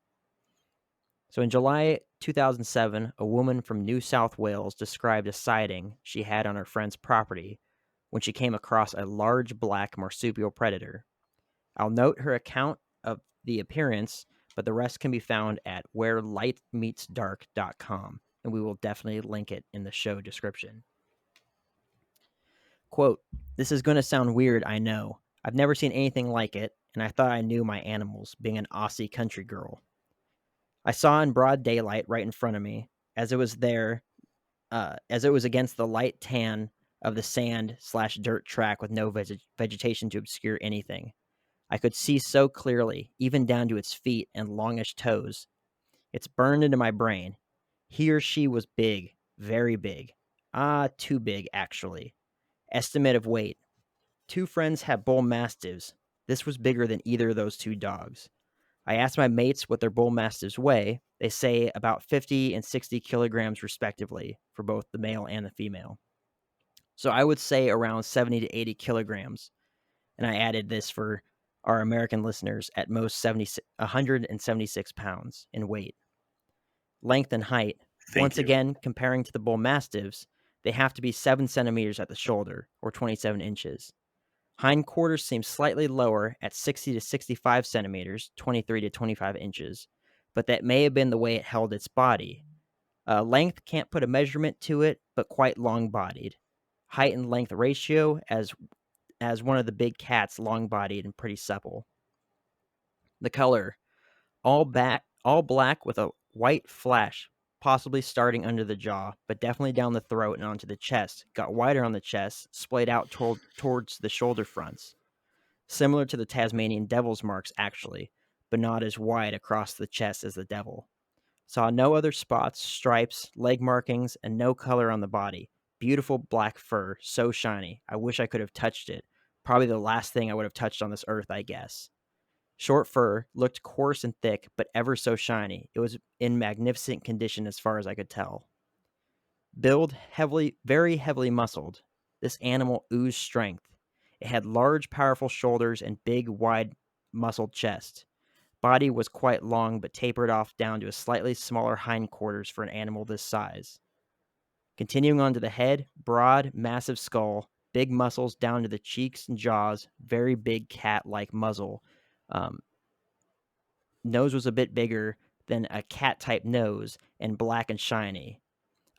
So in July 2007, a woman from New South Wales described a sighting she had on her friend's property when she came across a large black marsupial predator. I'll note her account of the appearance, but the rest can be found at wherelightmeetsdark.com. and we will definitely link it in the show description. Quote, "This is going to sound weird, I know. I've never seen anything like it, and I thought I knew my animals, being an Aussie country girl. I saw in broad daylight right in front of me, as it was against the light tan of the sand/dirt track with no vegetation to obscure anything. I could see so clearly, even down to its feet and longish toes. It's burned into my brain. He or she was big, very big. Too big, actually. Estimate of weight. 2 friends have bull mastiffs. This was bigger than either of those 2 dogs. I asked my mates what their bull mastiffs weigh. They say about 50 and 60 kilograms respectively for both the male and the female. So I would say around 70 to 80 kilograms. And I added this for our American listeners, at most 176 pounds in weight. Length and height. Once again, comparing to the bull mastiffs, they have to be 7 centimeters at the shoulder, or 27 inches. Hindquarters seem slightly lower at 60 to 65 centimeters, 23 to 25 inches, but that may have been the way it held its body. Length, can't put a measurement to it, but quite long-bodied. Height and length ratio, as one of the big cats, long-bodied and pretty supple. The color, all black with a white flash, possibly starting under the jaw, but definitely down the throat and onto the chest. Got wider on the chest, splayed out towards the shoulder fronts. Similar to the Tasmanian devil's marks, actually, but not as wide across the chest as the devil. Saw no other spots, stripes, leg markings, and no color on the body. Beautiful black fur, so shiny. I wish I could have touched it. Probably the last thing I would have touched on this earth, I guess. Short fur, looked coarse and thick, but ever so shiny. It was in magnificent condition as far as I could tell. Build, very heavily muscled. This animal oozed strength. It had large, powerful shoulders and big, wide, muscled chest. Body was quite long, but tapered off down to a slightly smaller hindquarters for an animal this size. Continuing on to the head, broad, massive skull, big muscles down to the cheeks and jaws, very big cat-like muzzle. Nose was a bit bigger than a cat-type nose and black and shiny.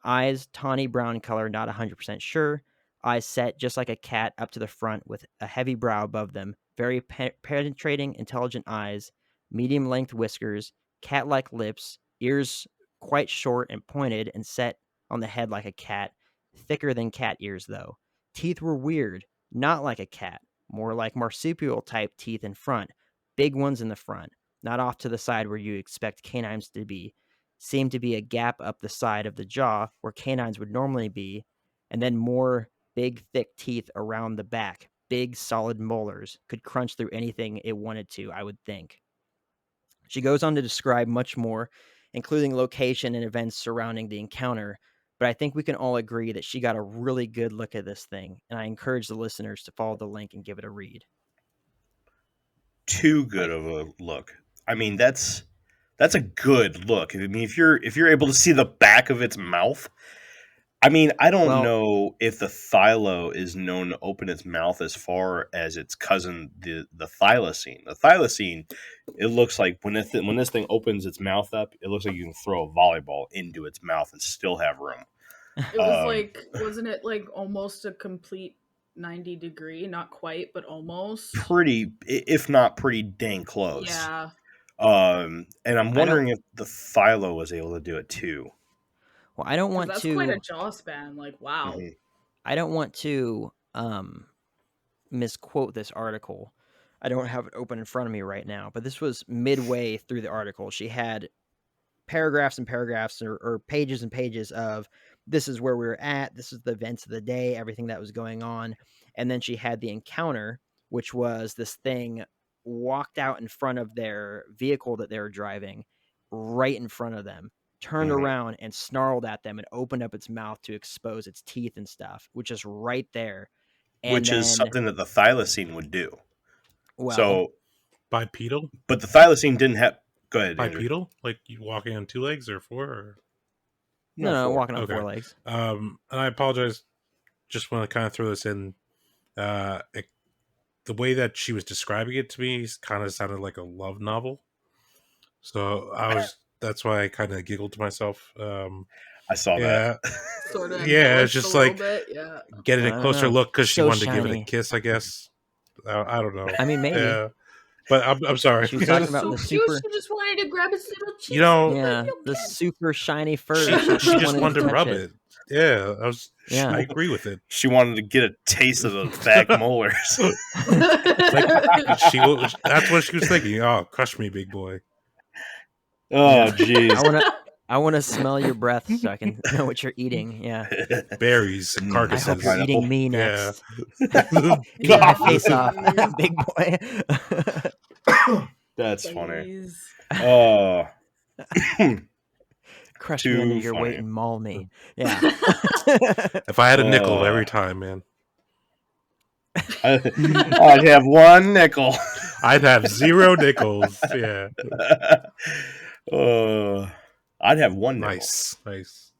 Eyes, tawny brown color, not 100% sure. Eyes set just like a cat up to the front with a heavy brow above them. Very penetrating, intelligent eyes. Medium length whiskers. Cat-like lips. Ears quite short and pointed and set on the head like a cat. Thicker than cat ears, though. Teeth were weird. Not like a cat. More like marsupial type teeth in front. Big ones in the front. Not off to the side where you expect canines to be. Seemed to be a gap up the side of the jaw where canines would normally be, and then more big, thick teeth around the back. Big, solid molars. Could crunch through anything it wanted to, I would think. She goes on to describe much more, including location and events surrounding the encounter, but I think we can all agree that she got a really good look at this thing, and I encourage the listeners to follow the link and give it a read. Too good of a look. I mean, that's a good look. I mean, if you're able to see the back of its mouth, I mean, I don't know if the thylo is known to open its mouth as far as its cousin, the thylacine. The thylacine, it looks like when this thing opens its mouth up, it looks like you can throw a volleyball into its mouth and still have room. It was wasn't it like almost a complete 90 degree? Not quite, but almost. Pretty, if not pretty dang close. Yeah. And I'm wondering if the thylo was able to do it too. Well, I don't want that's to. That's quite a jaw span. Like, wow. Mm-hmm. I don't want to misquote this article. I don't have it open in front of me right now, but this was midway through the article. She had paragraphs and paragraphs or pages and pages of this is where we were at, this is the events of the day, everything that was going on. And then she had the encounter, which was this thing walked out in front of their vehicle that they were driving, right in front of them, turned around and snarled at them and opened up its mouth to expose its teeth and stuff, which is right there. And which is something that the thylacine would do. Well, so bipedal? But the thylacine didn't have... Go ahead, bipedal? Andrew. Like you walking on 2 legs or 4? Or... No, walking on 4 legs. And I apologize. Just want to kind of throw this in. The way that she was describing it to me kind of sounded like a love novel. So that's why I kind of giggled to myself. I saw that. Sort of. Yeah, it's just like getting a closer look because she wanted to give it a kiss, I guess. I don't know. I mean, maybe. Yeah. But I'm sorry. She was talking about so the cute. super. She just wanted to grab his little cheeks. You know, the super shiny fur. She just wanted to rub it. Yeah, I agree with it. She wanted to get a taste of those fat molars. That's what she was thinking. Oh, crush me, big boy. Oh, jeez. I want to smell your breath so I can know what you're eating. Yeah, berries, carcasses. I hope you're eating me next. Yeah. Eat my face off, big boy. That's funny. Crush me under your weight and maul me. Yeah. If I had a nickel every time, man. I'd have one nickel. I'd have 0 nickels. Yeah. I'd have one nickel. Nice.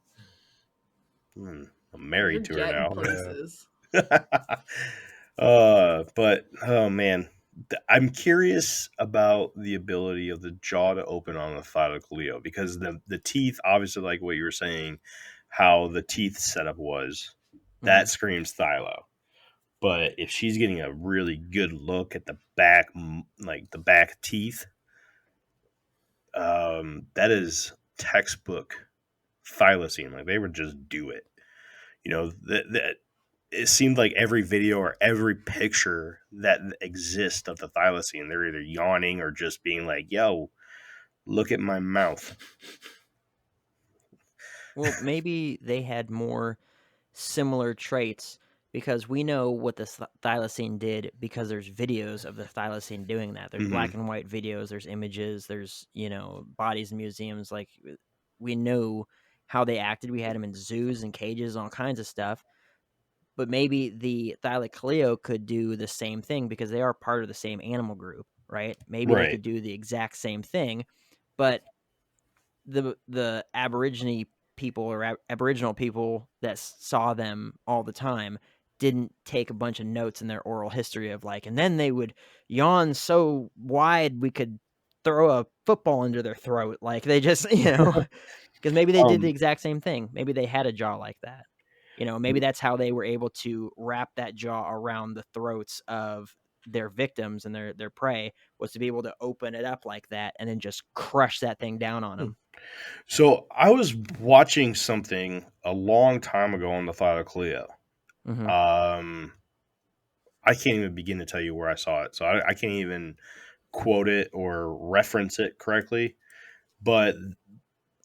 I'm married to her now. Places. But oh man, I'm curious about the ability of the jaw to open on the Thylacoleo, because the teeth, obviously, like what you were saying, how the teeth setup was, that screams Thylo. But if she's getting a really good look at the back, like the back teeth, that is textbook thylacine. Like they would just do it. You know, that it seemed like every video or every picture that exists of the thylacine, they're either yawning or just being like, "Yo, look at my mouth." Well, maybe they had more similar traits, because we know what the thylacine did because there's videos of the thylacine doing that. There's black and white videos, there's images, there's, bodies in museums. Like, we know how they acted. We had them in zoos and cages, all kinds of stuff. But maybe the Thylacoleo could do the same thing because they are part of the same animal group, right? Maybe they could do the exact same thing, but the Aborigine people or Aboriginal people that saw them all the time didn't take a bunch of notes in their oral history of like, and then they would yawn so wide we could throw a football into their throat. Like they just, because maybe they did the exact same thing. Maybe they had a jaw like that. Maybe that's how they were able to wrap that jaw around the throats of their victims and their prey, was to be able to open it up like that and then just crush that thing down on them. So I was watching something a long time ago on the Thylacoleo. I can't even begin to tell you where I saw it, so I can't even quote it or reference it correctly. But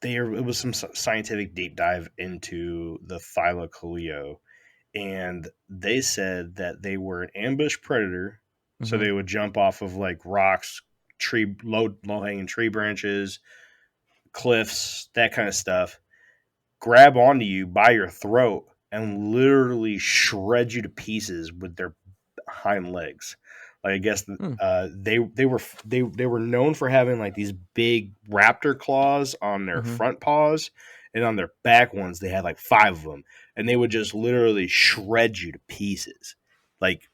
it was some scientific deep dive into the Thylacoleo, and they said that they were an ambush predator. So they would jump off of like rocks, low hanging tree branches, cliffs, that kind of stuff, grab onto you by your throat and literally shred you to pieces with their hind legs. Like, I guess they were known for having like these big raptor claws on their front paws, and on their back ones they had like 5 of them, and they would just literally shred you to pieces. Like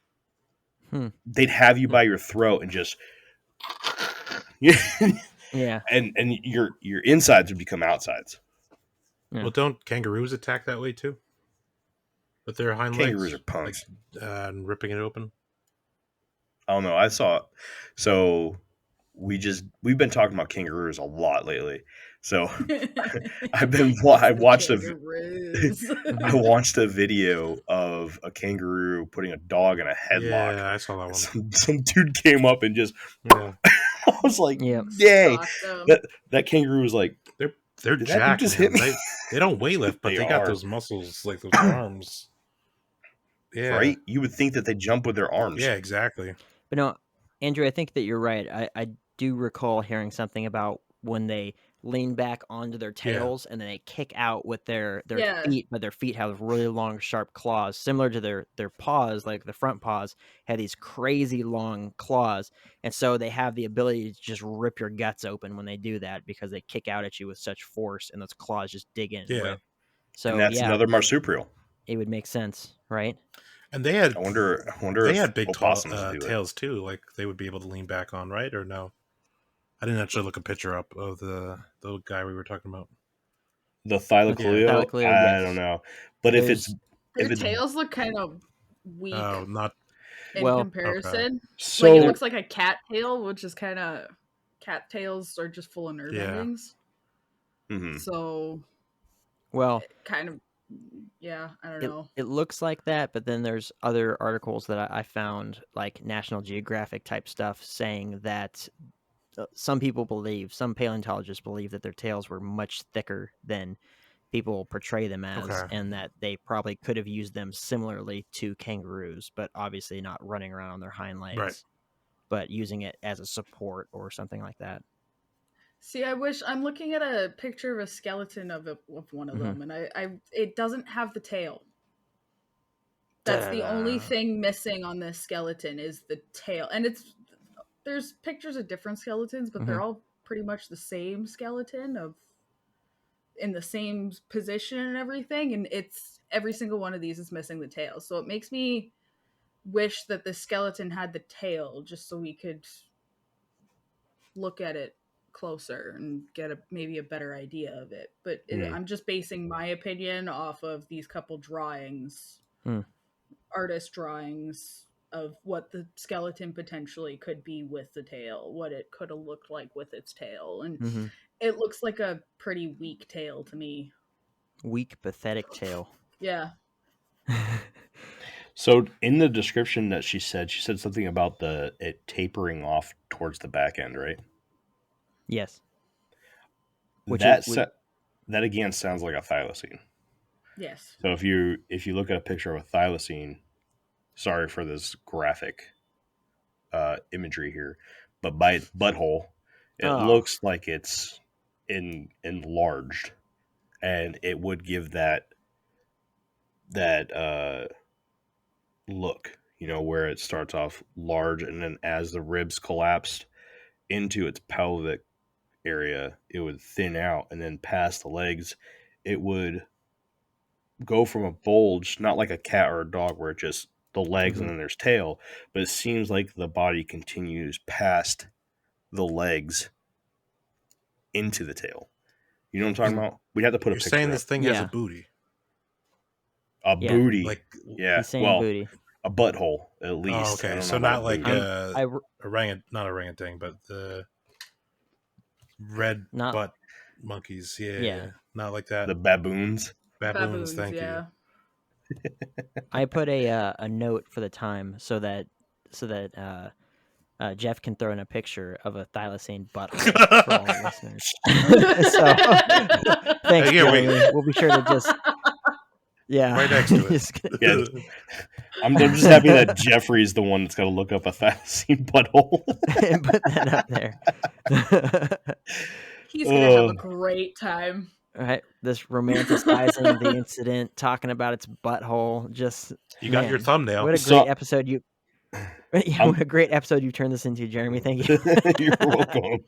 they'd have you by your throat and just and your insides would become outsides. Well, don't kangaroos attack that way too? With their hind legs? Kangaroos are punks. And ripping it open? I don't know. I saw it. So we've been talking about kangaroos a lot lately. So I watched I watched a video of a kangaroo putting a dog in a headlock. Yeah, I saw that one. Some dude came up and just I was like, "Yay!" That kangaroo was like, They're jacked. Just hit me. They don't weightlift, but they got those muscles, like those arms. Yeah, right. You would think that they jump with their arms. Yeah, exactly. But no, Andrew, I think that you're right. I do recall hearing something about when they lean back onto their tails and then they kick out with their feet, but their feet have really long, sharp claws, similar to their paws. Like the front paws have these crazy long claws, and so they have the ability to just rip your guts open when they do that, because they kick out at you with such force, and those claws just dig in. Yeah. Rip. So and that's another marsupial. It would make sense, right? And they had, I wonder they had big tails too. Like they would be able to lean back on, right? Or no? I didn't actually look a picture up of the guy we were talking about. The Thylacoleo, Thylacoleo, I yes. don't know, but Their if it's tails look kind of weak not in comparison. so like it looks like a cat tail, which is kind of cat tails are just full of nerve endings. Mm-hmm. So, kind of, I don't know. It looks like that, but then there's other articles that I found, like National Geographic type stuff, saying that some paleontologists believe that their tails were much thicker than people portray them as, and that they probably could have used them similarly to kangaroos, but obviously not running around on their hind legs, but using it as a support or something like that. See, I'm looking at a picture of a skeleton of one of them, and it doesn't have the tail. That's the only thing missing on this skeleton is the tail. And there's pictures of different skeletons, but they're all pretty much the same skeleton in the same position and everything, and it's every single one of these is missing the tail. So it makes me wish that the skeleton had the tail, just so we could look at it closer and get maybe a better idea of it. But I'm just basing my opinion off of these couple drawings, artist drawings of what the skeleton potentially could be with the tail, what it could have looked like with its tail, and it looks like a pretty weak tail to me. Weak, pathetic tail. Yeah. So in the description that she said something about it tapering off towards the back end, right? Yes. That again sounds like a thylacine. Yes. So if you look at a picture of a thylacine, sorry for this graphic imagery here, but by its butthole, it looks like it's enlarged, and it would give that look, where it starts off large, and then as the ribs collapsed into its pelvic area, it would thin out, and then past the legs, it would go from a bulge, not like a cat or a dog where it just the legs and then there's tail, but it seems like the body continues past the legs into the tail. You know what I'm talking about? We'd have to put a picture. You're saying this thing has a booty. A booty. Like, he's saying booty. A butthole, at least. Oh, okay. So not like not orangutan, but the red butt monkeys. Yeah. Not like that. The baboons. Baboons, thank you. I put a note for the time so that Jeff can throw in a picture of a thylacine butthole for all the listeners. So thanks, Jeremy. We'll be sure to just right next to it. I'm just happy that Jeffrey's the one that's got to look up a thylacine butthole and put that up there. He's gonna have a great time. Right, this romanticizing the incident, talking about its butthole. Just got your thumbnail. What a great episode you! What a great episode you turned this into, Jeremy. Thank you. You're welcome.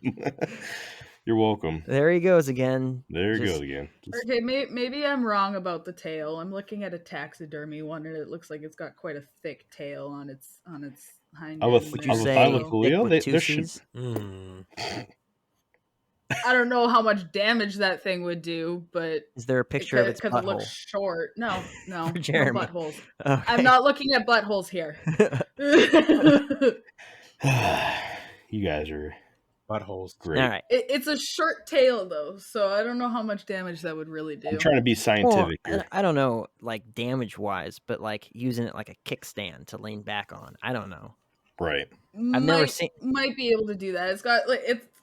You're welcome. There he goes again. There he goes again. Okay, maybe I'm wrong about the tail. I'm looking at a taxidermy one, and it looks like it's got quite a thick tail on its hind end. Would you say thick with two C's? I don't know how much damage that thing would do, but is there a picture of its butthole? Because it looks short. No, no buttholes. Okay. I'm not looking at buttholes here. You guys are buttholes. Great. All right. It's a short tail though, so I don't know how much damage that would really do. I'm trying to be scientific here. I don't know, like damage wise, but like using it like a kickstand to lean back on. I don't know. Right. Might be able to do that. It's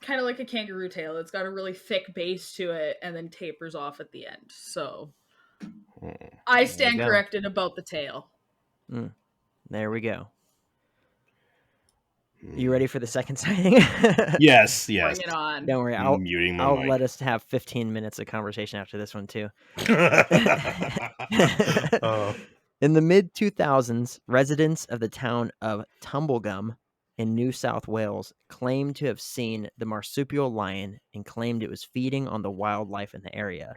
kind of like a kangaroo tail. It's got a really thick base to it and then tapers off at the end. So I stand corrected about the tail. There we go. You ready for the second sighting? Yes. Bring it on. Don't worry. I'll let us have 15 minutes of conversation after this one too. In the mid-2000s, residents of the town of Tumblegum in New South Wales claimed to have seen the marsupial lion and claimed it was feeding on the wildlife in the area.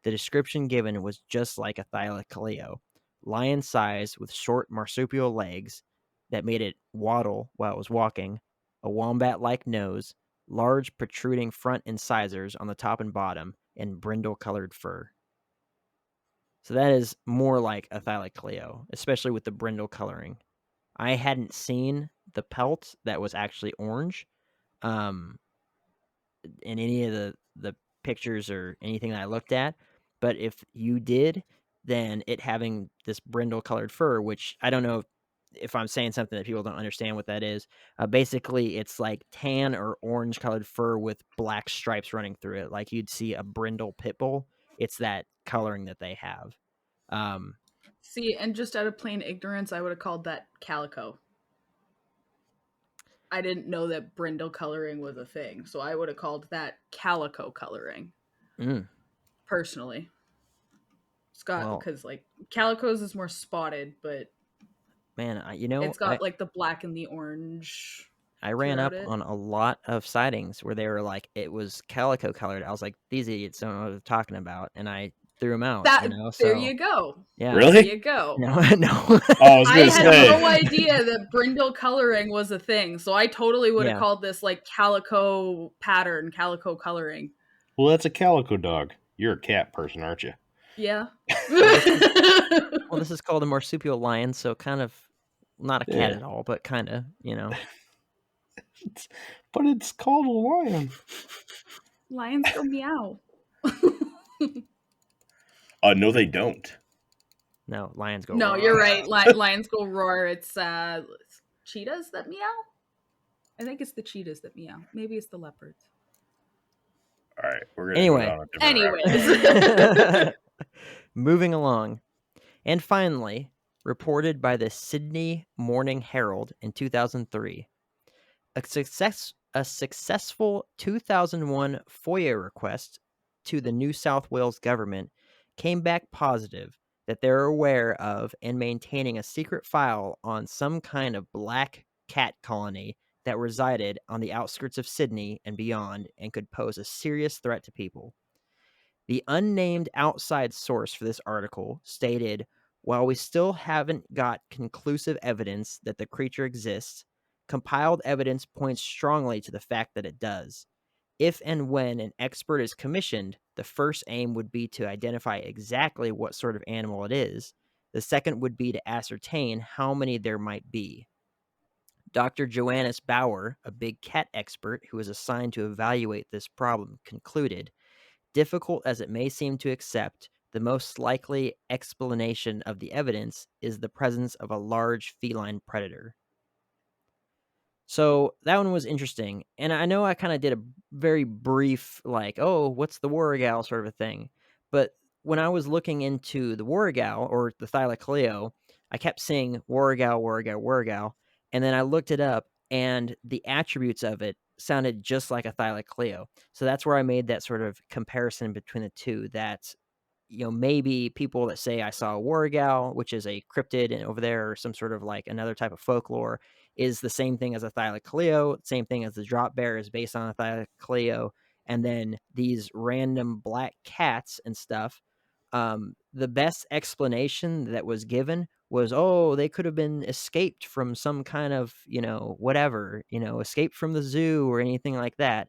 The description given was just like a thylacoleo, lion size with short marsupial legs that made it waddle while it was walking, a wombat-like nose, large protruding front incisors on the top and bottom, and brindle-colored fur. So that is more like a Thylacoleo, especially with the brindle coloring. I hadn't seen the pelt that was actually orange in any of the pictures or anything that I looked at. But if you did, then it having this brindle-colored fur, which I don't know if I'm saying something that people don't understand what that is. Basically, it's like tan or orange-colored fur with black stripes running through it, like you'd see a brindle pit bull. It's that coloring that they have. See, and just out of plain ignorance, I would have called that calico. I didn't know that brindle coloring was a thing, so I would have called that calico coloring. Personally, Scott, because like calicos is more spotted, but man, it's got like the black and the orange. I ran up on a lot of sightings where they were like, it was calico colored. I was like, these idiots don't know what they're talking about, and I threw them out. There you go. Yeah, really? There you go. No. Oh, I had no idea that brindle coloring was a thing, so I totally would have called this like calico pattern, calico coloring. Well, that's a calico dog. You're a cat person, aren't you? Yeah. Well, this is called a Marsupial Lion, so kind of not a cat at all, but kind of, But it's called a lion. Lions go meow. No, they don't. No, lions go No, roar. You're right. Lions go roar. It's cheetahs that meow? I think it's the cheetahs that meow. Maybe it's the leopards. All right, we're gonna Anyways. Moving along. And finally, reported by the Sydney Morning Herald in 2003, a successful 2001 FOIA request to the New South Wales government came back positive that they're aware of and maintaining a secret file on some kind of black cat colony that resided on the outskirts of Sydney and beyond and could pose a serious threat to people. The unnamed outside source for this article stated, while we still haven't got conclusive evidence that the creature exists, compiled evidence points strongly to the fact that it does. If and when an expert is commissioned, the first aim would be to identify exactly what sort of animal it is. The second would be to ascertain how many there might be. Dr. Johannes Bauer, a big cat expert who was assigned to evaluate this problem, concluded, difficult as it may seem to accept, the most likely explanation of the evidence is the presence of a large feline predator. So that one was interesting. And I know I kind of did a very brief, like, oh, what's the warrigal sort of a thing. But when I was looking into the warrigal or the Thylacoleo, I kept saying warrigal. And then I looked it up, and the attributes of it sounded just like a Thylacoleo. So that's where I made that sort of comparison between the two, that maybe people that say I saw a warrigal, which is a cryptid and over there, or some sort of like another type of folklore, is the same thing as a Thylacoleo, same thing as the drop bear is based on a Thylacoleo, and then these random black cats and stuff. The best explanation that was given was, oh, they could have been escaped from some kind of, whatever, escaped from the zoo or anything like that.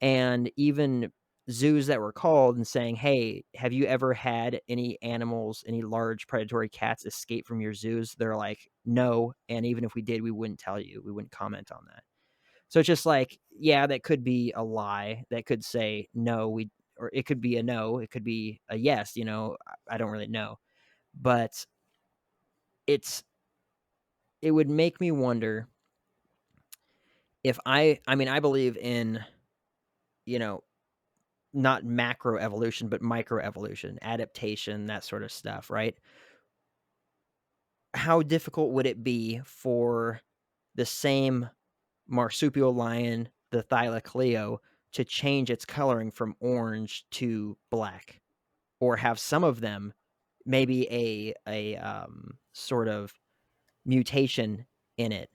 And even zoos that were called and saying, hey, have you ever had any animals, any large predatory cats escape from your zoos? They're like, no. And even if we did, we wouldn't tell you. We wouldn't comment on that. So it's just like, yeah, that could be a lie. That could say no, or it could be a no. It could be a yes. I don't really know. But it would make me wonder if I believe in, not macro evolution, but micro evolution, adaptation, that sort of stuff, right? How difficult would it be for the same marsupial lion, the Thylacoleo, to change its coloring from orange to black, or have some of them maybe a sort of mutation in it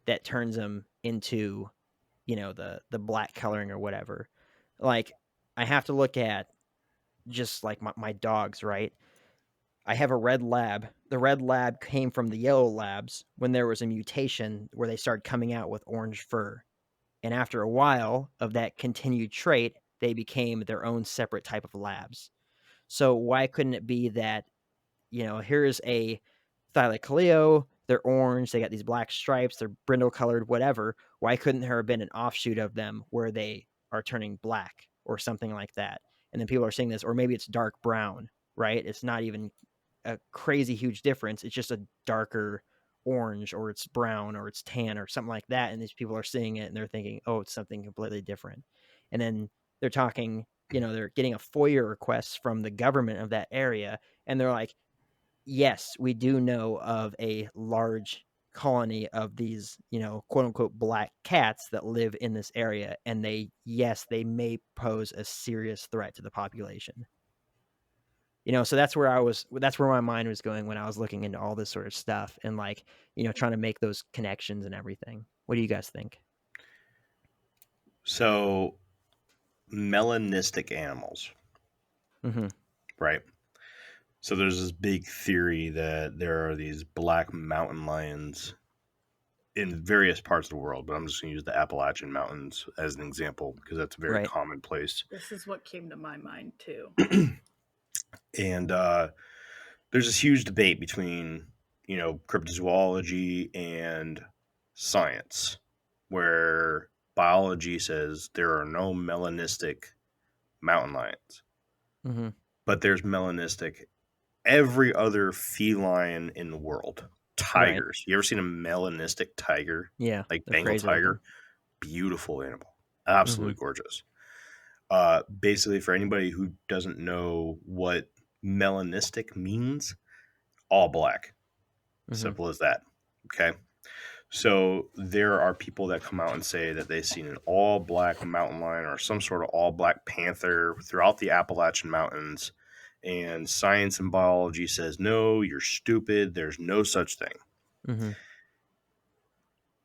that turns them into, the black coloring or whatever. Like, I have to look at just like my dogs, right? I have a red lab. The red lab came from the yellow labs when there was a mutation where they started coming out with orange fur. And after a while of that continued trait, they became their own separate type of labs. So why couldn't it be that, here's a Thylacoleo, they're orange, they got these black stripes, they're brindle colored, whatever. Why couldn't there have been an offshoot of them where they are turning black or something like that? And then people are seeing this, or maybe it's dark brown, right? It's not even a crazy huge difference. It's just a darker orange, or it's brown, or it's tan, or something like that. And these people are seeing it and they're thinking, oh, it's something completely different. And then they're talking, they're getting a FOIA request from the government of that area. And they're like, yes, we do know of a large colony of these, quote unquote, black cats that live in this area. And they may pose a serious threat to the population. So that's where my mind was going when I was looking into all this sort of stuff and like, trying to make those connections and everything. What do you guys think? So, melanistic animals, right? So there's this big theory that there are these black mountain lions in various parts of the world, but I'm just going to use the Appalachian Mountains as an example because that's a very common place. This is what came to my mind too. And there's this huge debate between, cryptozoology and science, where biology says there are no melanistic mountain lions, but there's melanistic every other feline in the world. Tigers. Right. You ever seen a melanistic tiger? Yeah. Like Bengal tiger? Looking. Beautiful animal. Absolutely gorgeous. Basically, for anybody who doesn't know what melanistic means, all black. Simple as that. Okay. So there are people that come out and say that they've seen an all black mountain lion or some sort of all black panther throughout the Appalachian Mountains. And science and biology says, no, you're stupid. There's no such thing.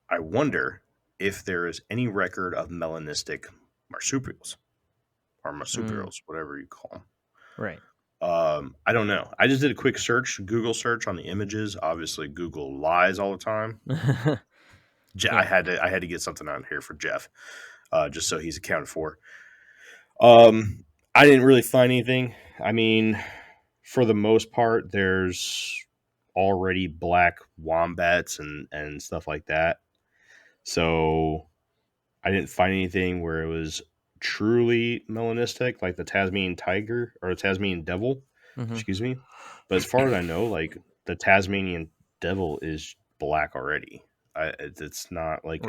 I wonder if there is any record of melanistic marsupials or marsupials, whatever you call them. Right. I don't know. I just did a quick Google search on the images. Obviously, Google lies all the time. Yeah. I had to get something on here for Jeff, just so he's accounted for. I didn't really find anything. I mean, for the most part, there's already black wombats and stuff like that. So I didn't find anything where it was truly melanistic, like the Tasmanian tiger or Tasmanian devil. Excuse me. But as far as I know, like the Tasmanian devil is black already. It's not like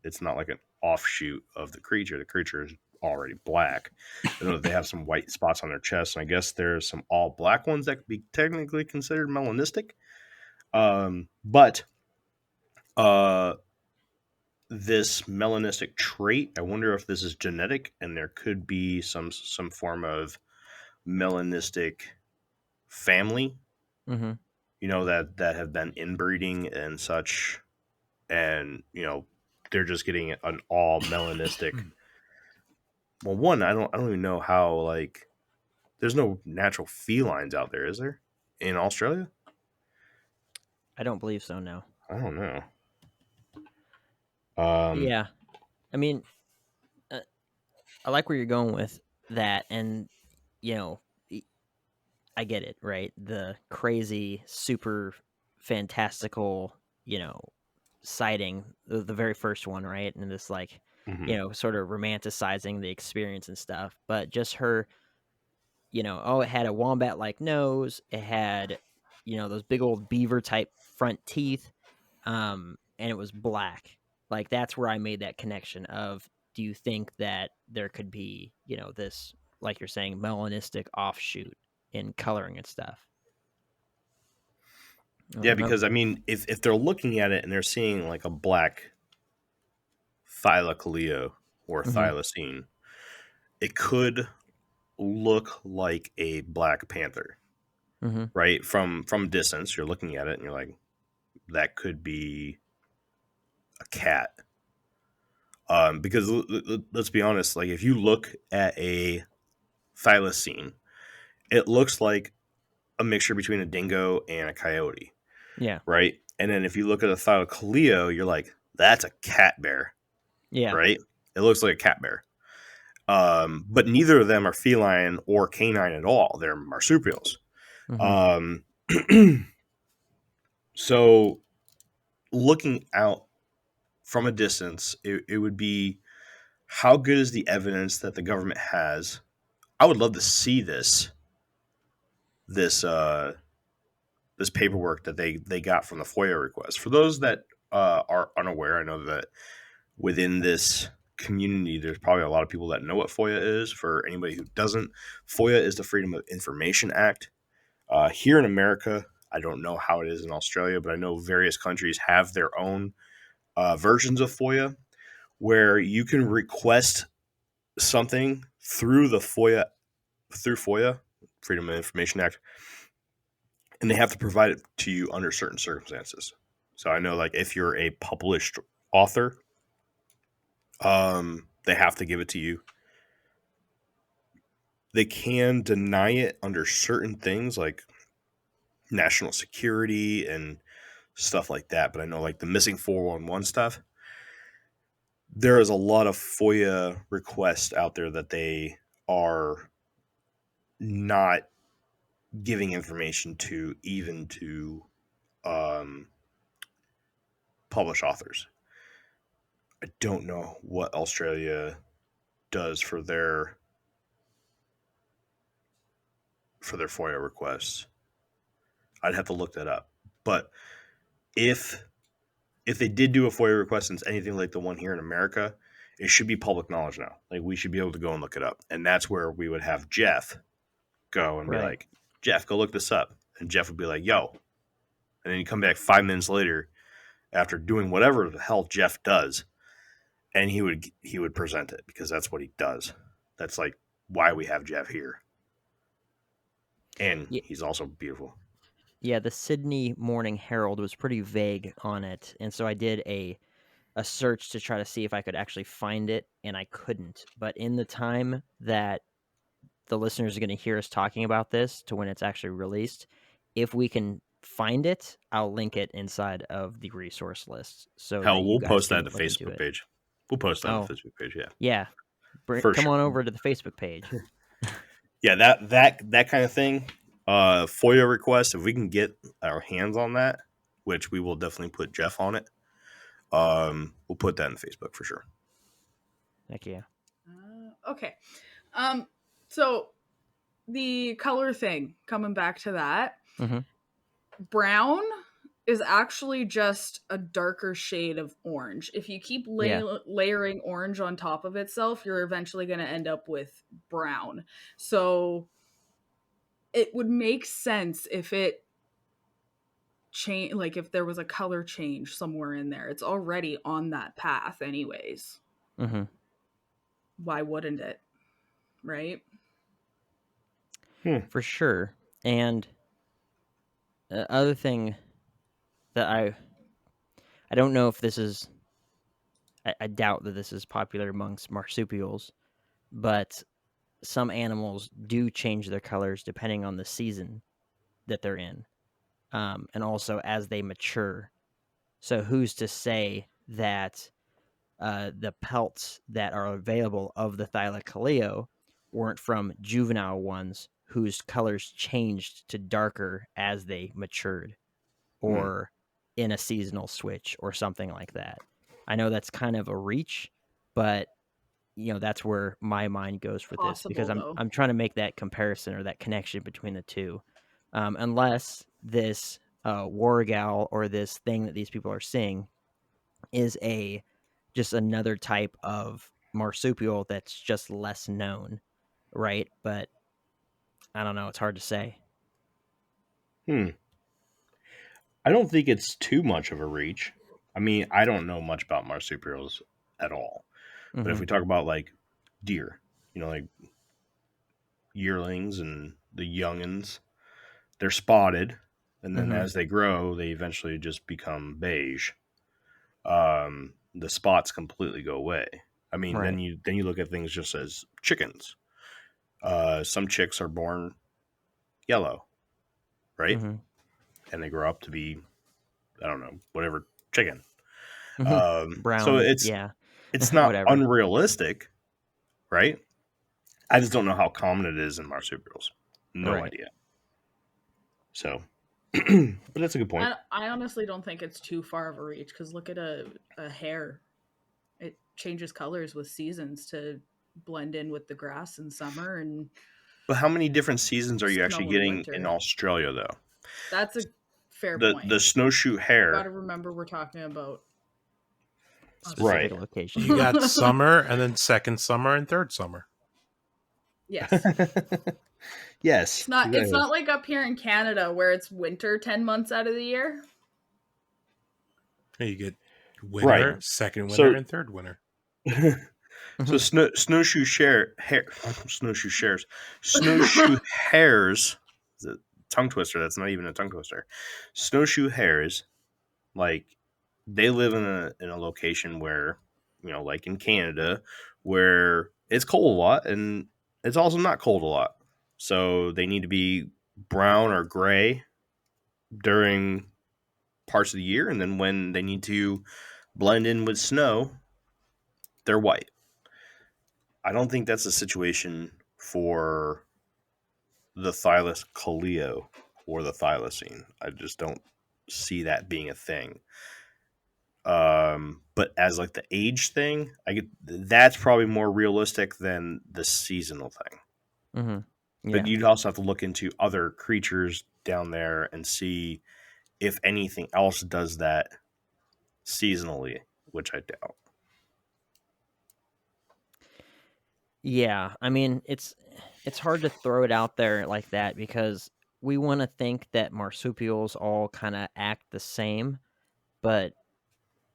it's not like an offshoot of the creature. The creature is already black. I know that they have some white spots on their chest, and I guess there's some all black ones that could be technically considered melanistic. But this melanistic trait, I wonder if this is genetic, and there could be some form of melanistic family, that have been inbreeding and such, and they're just getting an all melanistic. Well, one, I don't even know how, like, there's no natural felines out there, is there, in Australia? I don't believe so. No. I don't know. Yeah, I mean, I like where you're going with that, and I get it, right? The crazy, super fantastical, sighting, the very first one, right? And this sort of romanticizing the experience and stuff. But just her, it had a wombat-like nose. It had, those big old beaver-type front teeth, and it was black. Like, that's where I made that connection of, do you think that there could be, this, like you're saying, melanistic offshoot in coloring and stuff? Yeah, because I mean, if they're looking at it and they're seeing like a black Thylacoleo or thylacine, it could look like a black panther, right? From distance, you're looking at it and you're like, that could be a cat. Because let's be honest, like if you look at a thylacine, it looks like a mixture between a dingo and a coyote. Yeah. Right. And then if you look at a Thylacoleo, you're like, that's a cat bear. Yeah. Right. It looks like a cat bear. But neither of them are feline or canine at all. They're marsupials. So looking out from a distance, it would be, how good is the evidence that the government has? I would love to see this paperwork that they got from the FOIA request. For those that are unaware, I know that within this community, there's probably a lot of people that know what FOIA is. For anybody who doesn't, FOIA is the Freedom of Information Act. Here in America, I don't know how it is in Australia, but I know various countries have their own versions of FOIA where you can request something through FOIA, Freedom of Information Act, and they have to provide it to you under certain circumstances. So I know, like, if you're a published author, they have to give it to you. They can deny it under certain things like national security and stuff like that. But I know, like, the missing 411 stuff, there is a lot of FOIA requests out there that they are not giving information to, even to published authors. I don't know what Australia does for their FOIA requests. I'd have to look that up. But if they did do a FOIA request and it's anything like the one here in America, it should be public knowledge now. Like, we should be able to go and look it up. And that's where we would have Jeff go and be like, Jeff, go look this up. And Jeff would be like, yo. And then you come back 5 minutes later after doing whatever the hell Jeff does, and he would present it, because that's what he does. That's like why we have Jeff here. And he's also beautiful. Yeah, the Sydney Morning Herald was pretty vague on it, and so I did a search to try to see if I could actually find it, and I couldn't. But in the time that the listeners are going to hear us talking about this to when it's actually released, if we can find it, I'll link it inside of the resource list. So hell, we'll post that on the Facebook page. We'll post that on the Facebook page. Yeah. Come on over to the Facebook page. Yeah, that kind of thing. FOIA request, if we can get our hands on that, which we will definitely put Jeff on it, we'll put that in Facebook for sure. Heck yeah. Okay. So the color thing, coming back to that, brown is actually just a darker shade of orange. If you keep layering orange on top of itself, you're eventually going to end up with brown. So it would make sense if it change, like if there was a color change somewhere in there. It's already on that path anyways. Why wouldn't it? Right? For sure. And the other thing that I don't know if this is, I doubt that this is popular amongst marsupials, but some animals do change their colors depending on the season that they're in, and also as they mature. So who's to say that the pelts that are available of the Thylacoleo weren't from juvenile ones whose colors changed to darker as they matured, or in a seasonal switch or something like that. I know that's kind of a reach, but that's where my mind goes with this, because I'm trying to make that comparison or that connection between the two. Unless this wargal or this thing that these people are seeing is just another type of marsupial that's just less known, right? But I don't know. It's hard to say. I don't think it's too much of a reach. I mean, I don't know much about marsupials at all. But if we talk about, like, deer, like yearlings and the youngins, they're spotted. And then as they grow, they eventually just become beige. The spots completely go away. I mean, then you look at things just as chickens. Some chicks are born yellow, right? And they grow up to be, I don't know, whatever chicken. Brown. So it's not unrealistic, right? I just don't know how common it is in marsupials. No Right. idea. So, but that's a good point. I honestly don't think it's too far of a reach, because look at a hare. It changes colors with seasons to blend in with the grass in summer and But how many different seasons are you actually snow in getting in winter. Australia, though? That's a fair The point. the snowshoe hare. Got to remember we're talking about Specific Right. location. You got summer, and then second summer, and third summer. Yes. Yes. It's not exactly. like up here in Canada where it's winter 10 months out of the year. You get winter, Right. second winter, So- and third winter. So snowshoe hares. Is a tongue twister. That's not even a tongue twister. Snowshoe hares, like, they live in a location where, like in Canada, where it's cold a lot and it's also not cold a lot. So they need to be brown or gray during parts of the year, and then when they need to blend in with snow, they're white. I don't think that's a situation for the Thylus Caleo or the Thylacine. I just don't see that being a thing. But as like the age thing, that's probably more realistic than the seasonal thing. Mm-hmm. Yeah. But you'd also have to look into other creatures down there and see if anything else does that seasonally, which I doubt. Yeah, I mean, it's hard to throw it out there like that because we want to think that marsupials all kind of act the same, but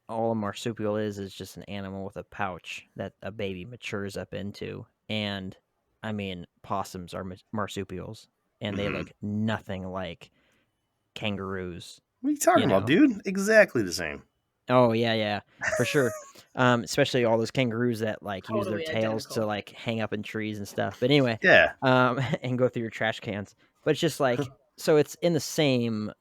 all a marsupial is just an animal with a pouch that a baby matures up into. And I mean, possums are marsupials, and they look nothing like kangaroos. What are you talking about, dude? Exactly the same. Oh yeah, for sure. Especially all those kangaroos that like use their Totally tails identical. to like hang up in trees and stuff. But anyway, Yeah. and go through your trash cans. But it's just like so it's in the same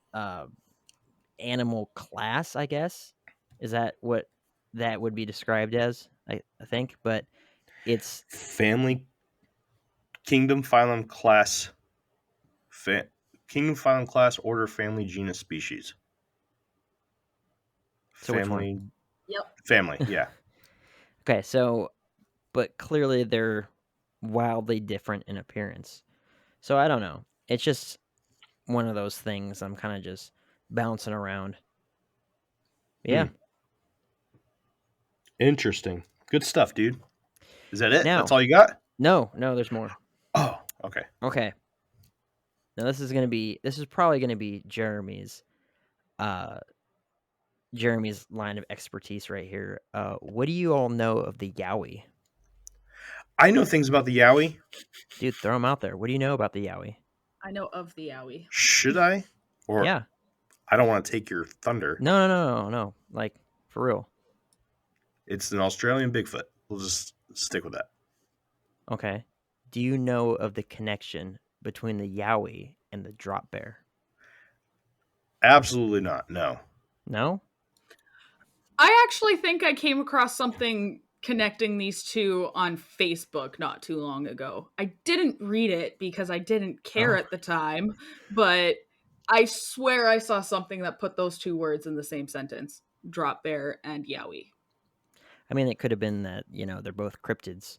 animal class, I guess. Is that what that would be described as? I think, but it's Family, kingdom, phylum, class, kingdom, phylum, class, order, family, genus, species. So which one? Family. Yep. Family, yeah. Okay, so but clearly they're wildly different in appearance. So I don't know. It's just one of those things I'm kind of just bouncing around. Yeah. Interesting. Good stuff, dude. Is that it? Now, That's all you got? No, there's more. Oh, okay. Okay. Now this is probably gonna be Jeremy's line of expertise right here. What do you all know of the Yowie? I know things about the Yowie. Dude, throw them out there. What do you know about the Yowie? I know of the Yowie. Should I? Or yeah. I don't want to take your thunder. No. Like, for real. It's an Australian Bigfoot. We'll just stick with that. Okay. Do you know of the connection between the Yowie and the drop bear? Absolutely not. No. No? I actually think I came across something connecting these two on Facebook not too long ago. I didn't read it because I didn't care at the time, but I swear I saw something that put those two words in the same sentence. Drop bear and Yowie. I mean, it could have been that, they're both cryptids.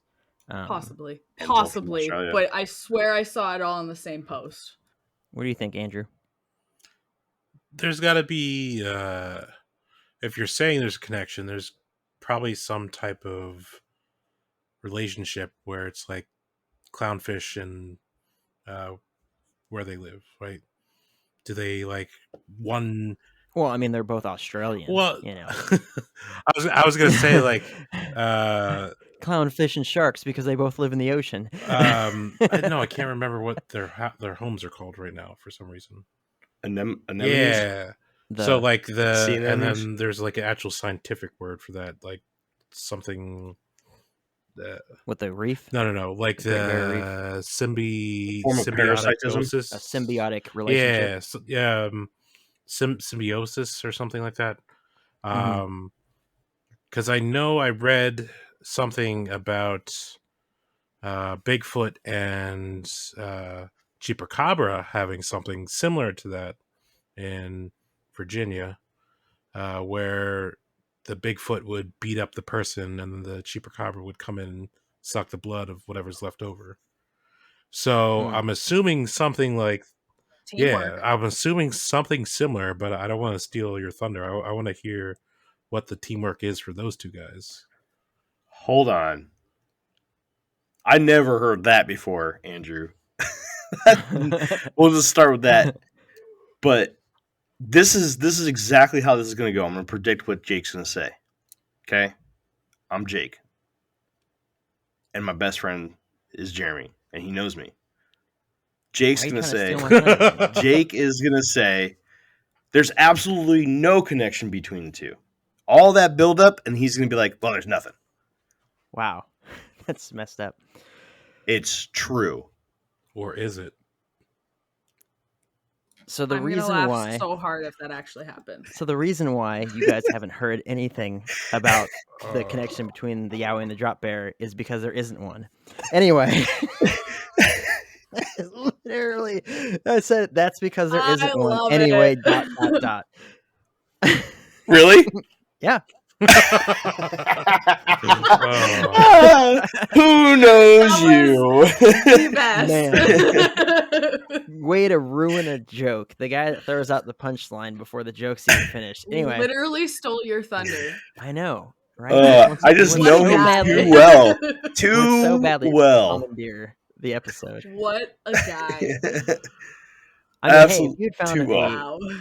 Possibly. Possibly. But I swear I saw it all in the same post. What do you think, Andrew? There's got to be, if you're saying there's a connection, there's probably some type of relationship where it's like clownfish and where they live, right? Do they like one? Well, I mean, they're both Australian. Well, I was gonna say like clownfish and sharks because they both live in the ocean. I can't remember what their homes are called right now for some reason. Anemones? Yeah. So like and then there's like an actual scientific word for that, like something. With the reef? No. Like the symbiosis, a symbiotic relationship. Yeah, symbiosis or something like that. Because I know I read something about Bigfoot and Chupacabra having something similar to that in Virginia, where the Bigfoot would beat up the person and the Chupacabra would come in and suck the blood of whatever's left over. So I'm assuming something like, Teamwork. I'm assuming something similar, but I don't want to steal your thunder. I want to hear what the teamwork is for those two guys. Hold on. I never heard that before, Andrew. We'll just start with that. But this is exactly how this is going to go. I'm going to predict what Jake's going to say. Okay? I'm Jake. And my best friend is Jeremy, and he knows me. Jake's going to say, Jake is going to say, there's absolutely no connection between the two. All that buildup, and he's going to be like, well, there's nothing. Wow. That's messed up. It's true. Or is it? So the I'm reason gonna laugh why so hard if that actually happens. So the reason why you guys haven't heard anything about the connection between the Yowie and the drop bear is because there isn't one. Anyway, literally, I said that's because there isn't one. Anyway, ... Really? Yeah. Who knows you? The best. Man. Way to ruin a joke. The guy that throws out the punchline before the joke's even finished. Anyway. Literally stole your thunder. I know, right? I just know him too well. Too so badly well. Commandeer the episode. What a guy. I mean, hey,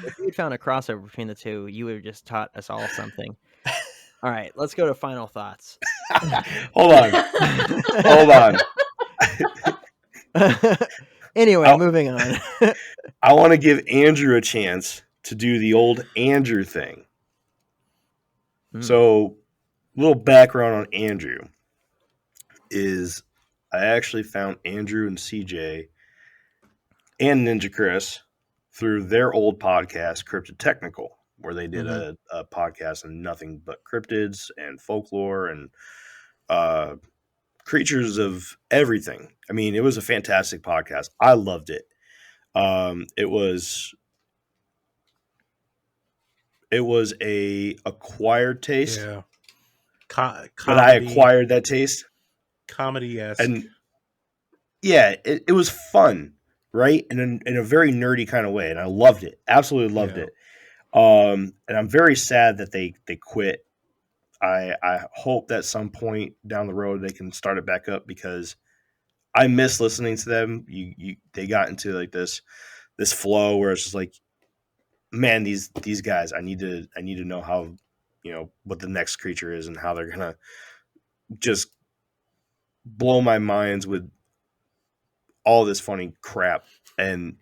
if you'd found a crossover between the two, you would have just taught us all something. All right, let's go to final thoughts. Hold on. Anyway, moving on. I want to give Andrew a chance to do the old Andrew thing. So, a little background on Andrew is I actually found Andrew and CJ and Ninja Chris through their old podcast, Cryptid Technical, where they did a podcast on nothing but cryptids and folklore and creatures of everything. I mean, it was a fantastic podcast. I loved it. It was a acquired taste. Yeah. But I acquired that taste. Comedy-esque. And yeah, it was fun, right? In a very nerdy kind of way. And I loved it. Absolutely loved it. And I'm very sad that they quit. I hope that some point down the road they can start it back up because I miss listening to them. They got into like this flow where it's just like, man, these guys, I need to know how, what the next creature is and how they're gonna just blow my minds with all this funny crap. And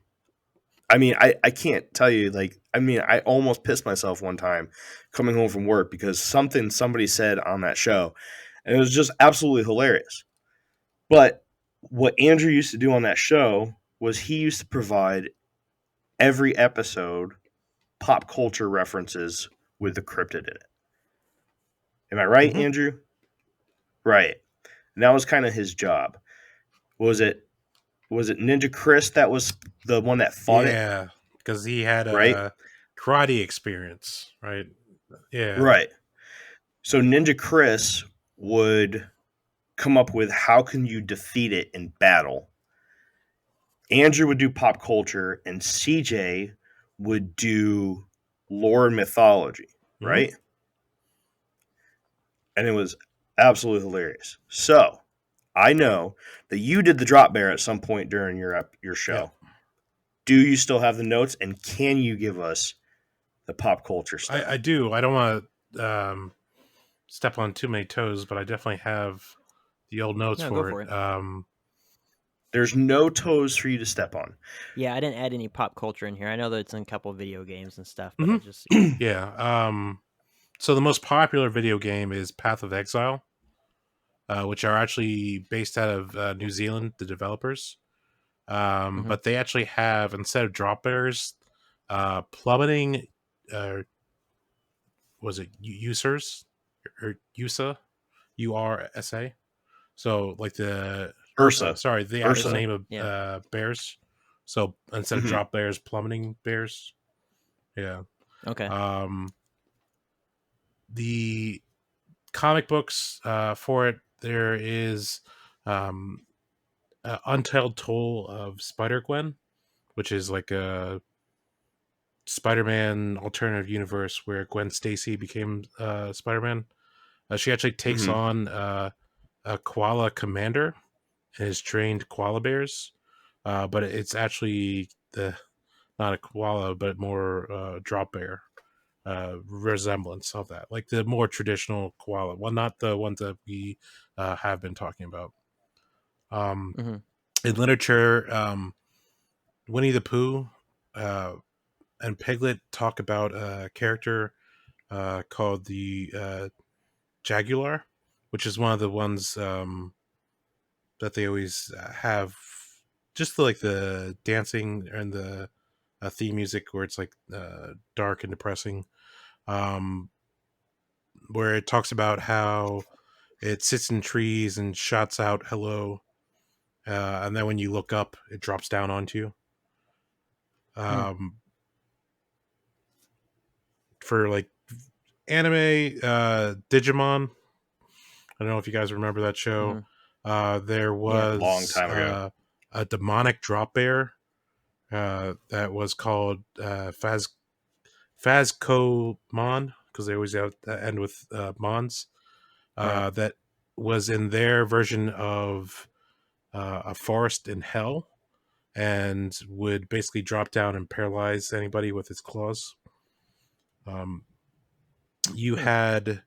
I mean, I can't tell you, I almost pissed myself one time coming home from work because somebody said on that show, and it was just absolutely hilarious. But what Andrew used to do on that show was he used to provide every episode pop culture references with the cryptid in it. Am I right, Andrew? Right. And that was kind of his job. Was it Ninja Chris that was the one that fought it? Yeah, because he had a karate experience, right? Yeah. Right. So Ninja Chris would come up with how can you defeat it in battle. Andrew would do pop culture, and CJ would do lore and mythology, right? And it was absolutely hilarious. So I know that you did the drop bear at some point during your show. Yeah. Do you still have the notes, and can you give us the pop culture stuff? I do. I don't want to step on too many toes, but I definitely have the old notes for it. There's no toes for you to step on. Yeah, I didn't add any pop culture in here. I know that it's in a couple of video games and stuff, but I just so the most popular video game is Path of Exile, which are actually based out of New Zealand, the developers. But they actually have, instead of drop bears, plummeting, was it users or USA? URSA? So like the Ursa. Sorry, the Ursa. actual name of bears. So instead of drop bears, plummeting bears. Yeah. Okay. The comic books for it, there is Untitled Toll of Spider-Gwen, which is like a Spider-Man alternative universe where Gwen Stacy became Spider-Man. She actually takes on a koala commander and is trained koala bears, but it's actually not a koala, but more drop bear resemblance of that, like the more traditional koala. Well, not the ones that we have been talking about. In literature, Winnie the Pooh and Piglet talk about a character called the Jaguar, which is one of the ones that they always have, just like the dancing and the theme music where it's like dark and depressing, where it talks about how it sits in trees and shots out hello, and then when you look up it drops down onto you. For like anime, Digimon, I don't know if you guys remember that show. There was long time ago. A demonic drop bear that was called Phascomon, because they always end with Mons. That was in their version of a forest in hell, and would basically drop down and paralyze anybody with its claws. You had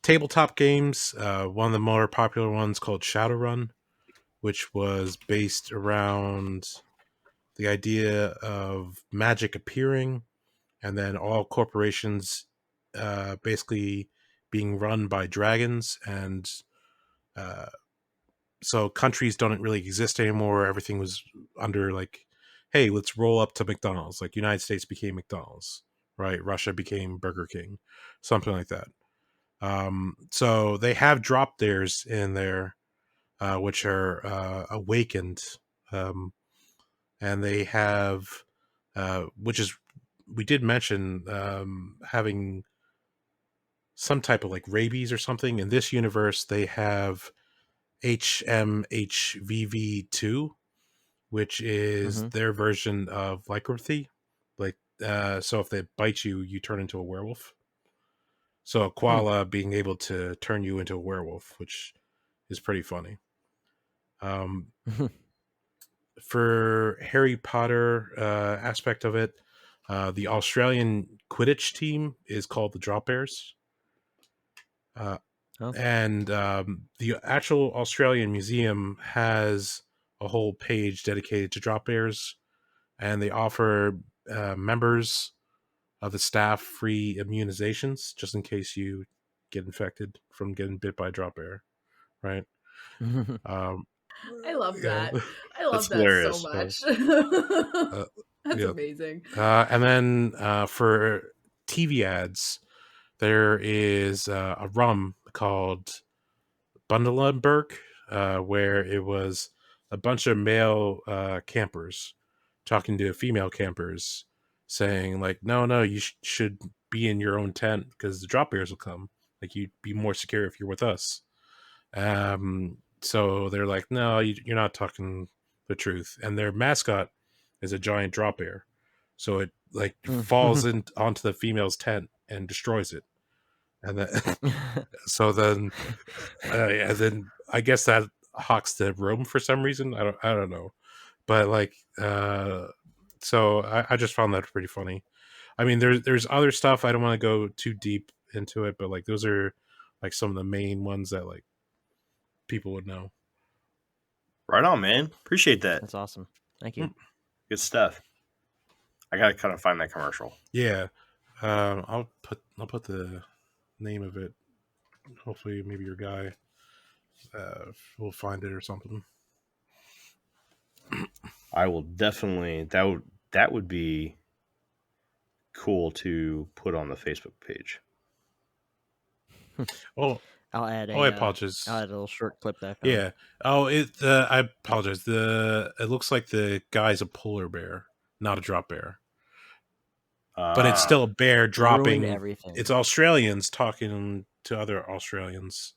tabletop games. One of the more popular ones called Shadowrun, which was based around the idea of magic appearing, and then all corporations basically being run by dragons, and so countries don't really exist anymore. Everything was under like, hey, let's roll up to McDonald's. Like United States became McDonald's, right? Russia became Burger King, something like that. So they have drop theirs in there, which are awakened, and they have, which is, we did mention having some type of like rabies or something. In this universe, they have HMHVV2, which is their version of lycanthropy. Like, so if they bite you, you turn into a werewolf. So a koala being able to turn you into a werewolf, which is pretty funny. For Harry Potter aspect of it, the Australian Quidditch team is called the Drop Bears. And the actual Australian Museum has a whole page dedicated to drop bears, and they offer members of the staff free immunizations just in case you get infected from getting bit by a drop bear, right? I love that. I love that hilarious. so much. That's amazing. And then for TV ads, there is a rum called Bundalenburg, where it was a bunch of male campers talking to female campers, saying like, "No, you should be in your own tent because the drop bears will come. Like, you'd be more secure if you're with us." So they're like, "No, you're not talking the truth." And their mascot is a giant drop bear, so it like falls onto the female's tent and destroys it. And then, so then, and then I guess that hawks the room for some reason. I don't know, but like, so I just found that pretty funny. I mean, there's other stuff. I don't want to go too deep into it, but like those are like some of the main ones that like people would know. Right on, man. Appreciate that. That's awesome. Thank you. Good stuff. I gotta kind of find that commercial. Yeah, I'll put the name of it. Hopefully, maybe your guy will find it or something. I will definitely. That would be cool to put on the Facebook page. Oh, I'll add I apologize. I'll add a little short clip that I found. Yeah. Oh, I apologize. It looks like the guy's a polar bear, not a drop bear. But it's still a bear dropping. Ruined everything. It's Australians talking to other Australians.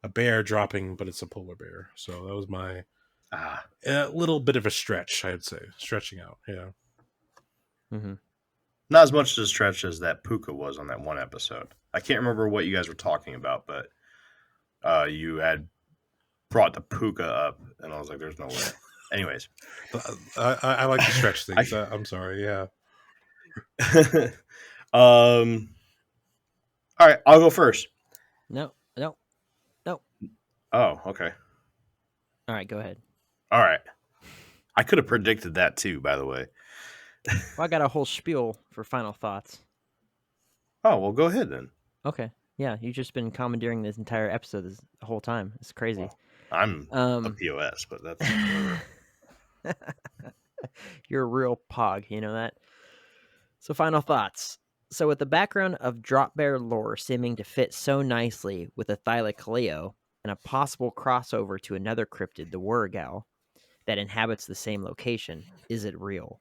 A bear dropping, but it's a polar bear. So that was my a little bit of a stretch, I'd say. Stretching out, yeah. Mm-hmm. Not as much as a stretch as that puka was on that one episode. I can't remember what you guys were talking about, but you had brought the puka up, and I was like, there's no way. Anyways. I like to stretch things. I'm sorry, yeah. All right, I'll go first. No. Oh, okay. All right, go ahead. All right. I could have predicted that too, by the way. Well, I got a whole spiel for final thoughts. Oh, well, go ahead then. Okay. Yeah, you've just been commandeering this entire episode the whole time. It's crazy. Well, I'm a POS, but that's... You're a real pog, you know that? So final thoughts. So with the background of drop bear lore seeming to fit so nicely with the Thylacoleo and a possible crossover to another cryptid, the Warrigal, that inhabits the same location, is it real?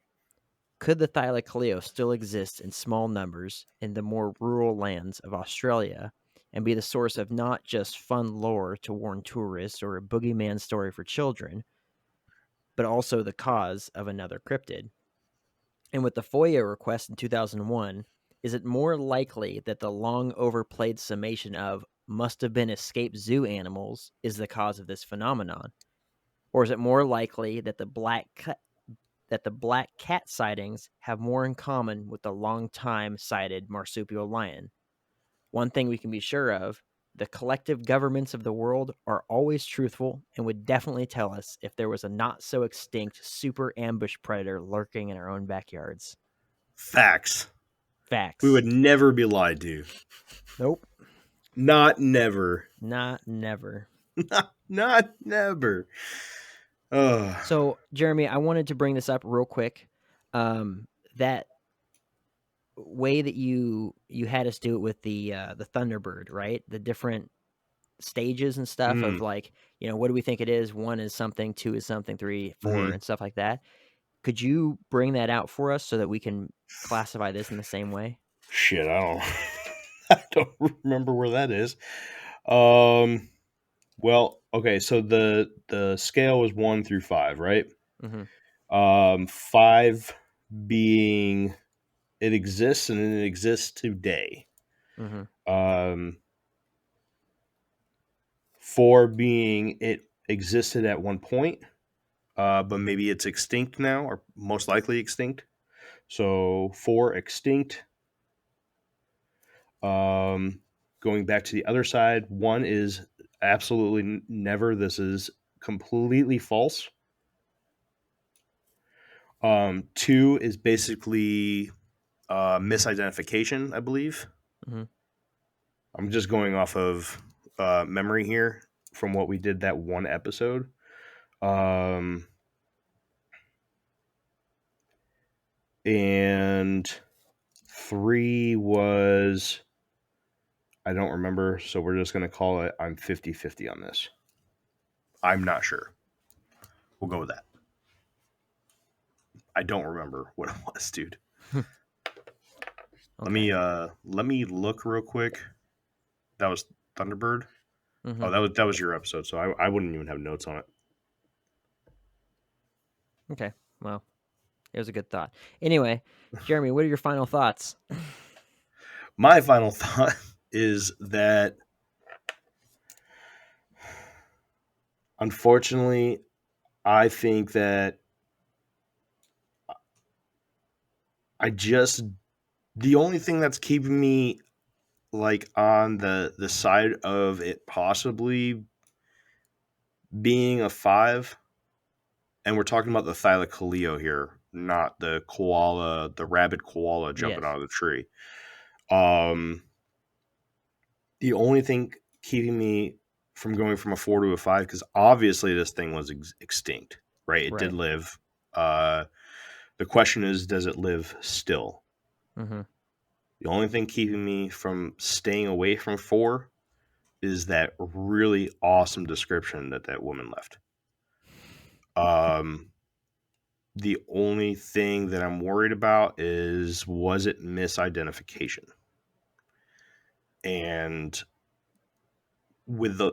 Could the Thylacoleo still exist in small numbers in the more rural lands of Australia and be the source of not just fun lore to warn tourists or a boogeyman story for children, but also the cause of another cryptid? And with the FOIA request in 2001, is it more likely that the long overplayed summation of must have been escaped zoo animals is the cause of this phenomenon? Or is it more likely that the black cat sightings have more in common with the long-time sighted marsupial lion? One thing we can be sure of, the collective governments of the world are always truthful and would definitely tell us if there was a not-so-extinct super ambush predator lurking in our own backyards. Facts. Facts. We would never be lied to. Nope. Not never. Not never. Not never. So, Jeremy, I wanted to bring this up real quick. That way that you had us do it with the Thunderbird, right? The different stages and stuff of like, you know, what do we think it is? 1 is something, 2 is something, 3, 4, and stuff like that. Could you bring that out for us so that we can classify this in the same way? Shit, I don't remember where that is. Well, okay, so the scale was 1 through 5, right? 5 being it exists and it exists today. 4 being it existed at one point, but maybe it's extinct now, or most likely extinct. So 4 extinct. Going back to the other side, 1 is absolutely never. This is completely false. 2 is basically misidentification, I believe. I'm just going off of memory here from what we did that one episode. And 3 was, I don't remember, so we're just going to call it, I'm 50-50 on this. I'm not sure. We'll go with that. I don't remember what it was, dude. Okay. Let me look real quick. That was Thunderbird. Oh, that was your episode, so I wouldn't even have notes on it. Okay, well, it was a good thought. Anyway, Jeremy, what are your final thoughts? My final thought is that, unfortunately, I think that the only thing that's keeping me like on the side of it possibly being a 5, and we're talking about the Thylacoleo here, not the koala, the rabid koala jumping out of the tree. The only thing keeping me from going from a 4 to a 5, because obviously this thing was extinct, right? It did live. The question is, does it live still? The only thing keeping me from staying away from 4 is that really awesome description that woman left. The only thing that I'm worried about is, was it misidentification? And with the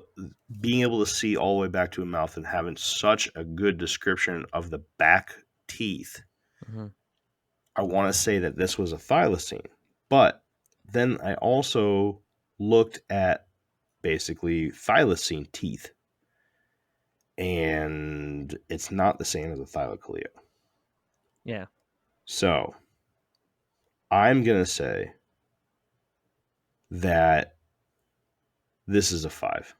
being able to see all the way back to a mouth and having such a good description of the back teeth, I want to say that this was a thylacine. But then I also looked at basically thylacine teeth, and it's not the same as a thylacoleo. Yeah. So I'm going to say that this is a 5.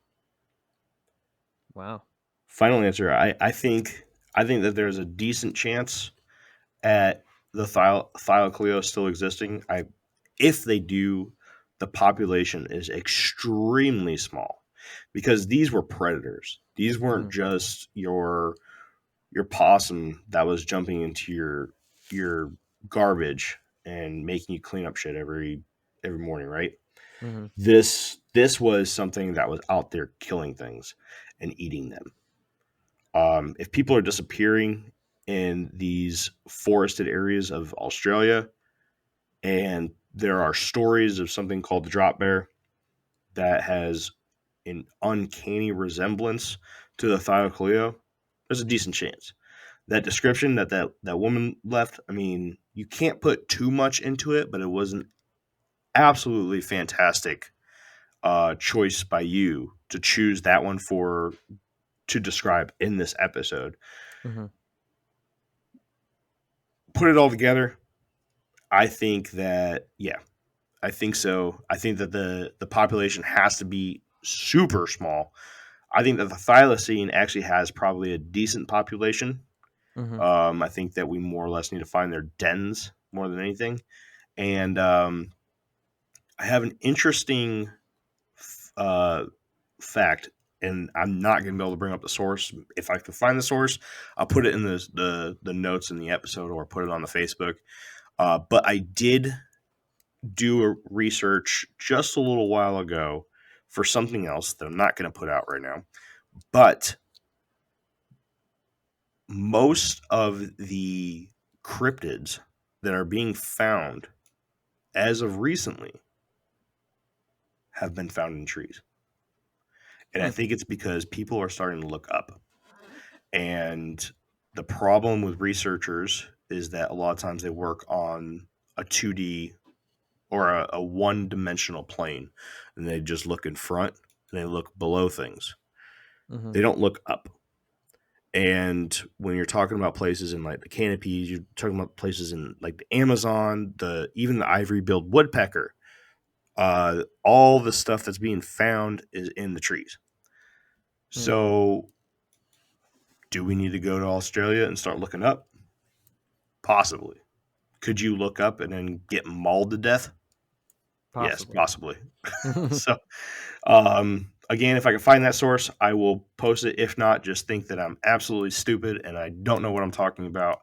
Wow. Final answer. I think that there's a decent chance at the thylacoleo still existing. If they do, the population is extremely small, because these were predators. These weren't just your possum that was jumping into your garbage and making you clean up shit every morning, right? This was something that was out there killing things and eating them. If people are disappearing in these forested areas of Australia, and there are stories of something called the drop bear that has an uncanny resemblance to the thylacoleo, there's a decent chance. That description that woman left, I mean, you can't put too much into it, but it was an absolutely fantastic choice by you to choose that one to describe in this episode. Put it all together, I think that, yeah, I think so. I think that the population has to be super small. I think that the thylacine actually has probably a decent population. I think that we more or less need to find their dens more than anything. And I have an interesting fact, and I'm not going to be able to bring up the source. If I can find the source, I'll put it in the notes in the episode, or put it on the Facebook. But I did do a research just a little while ago for something else that I'm not going to put out right now. But most of the cryptids that are being found as of recently have been found in trees. And I think it's because people are starting to look up. And the problem with researchers is that a lot of times they work on a 2D or a one-dimensional plane, and they just look in front and they look below things. They don't look up. And when you're talking about places in like the canopies, you're talking about places in like the Amazon, even the ivory-billed woodpecker. All the stuff that's being found is in the trees. So, do we need to go to Australia and start looking up? Possibly. Could you look up and then get mauled to death? Yes, possibly. So, again, if I can find that source, I will post it. If not, just think that I'm absolutely stupid and I don't know what I'm talking about,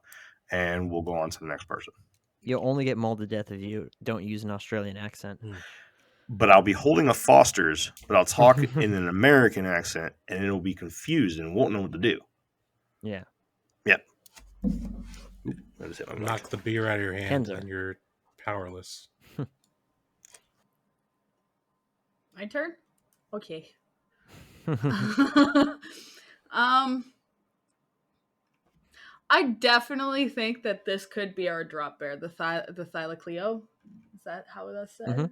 and we'll go on to the next person. You'll only get mauled to death if you don't use an Australian accent. But I'll be holding a Foster's, but I'll talk in an American accent, and it'll be confused and won't know what to do. Yeah. Yep. Knock the beer out of your hand, Kenzar. and you're powerless. My turn? Okay. I definitely think that this could be our drop bear, the thylacoleo. Is that how that's said?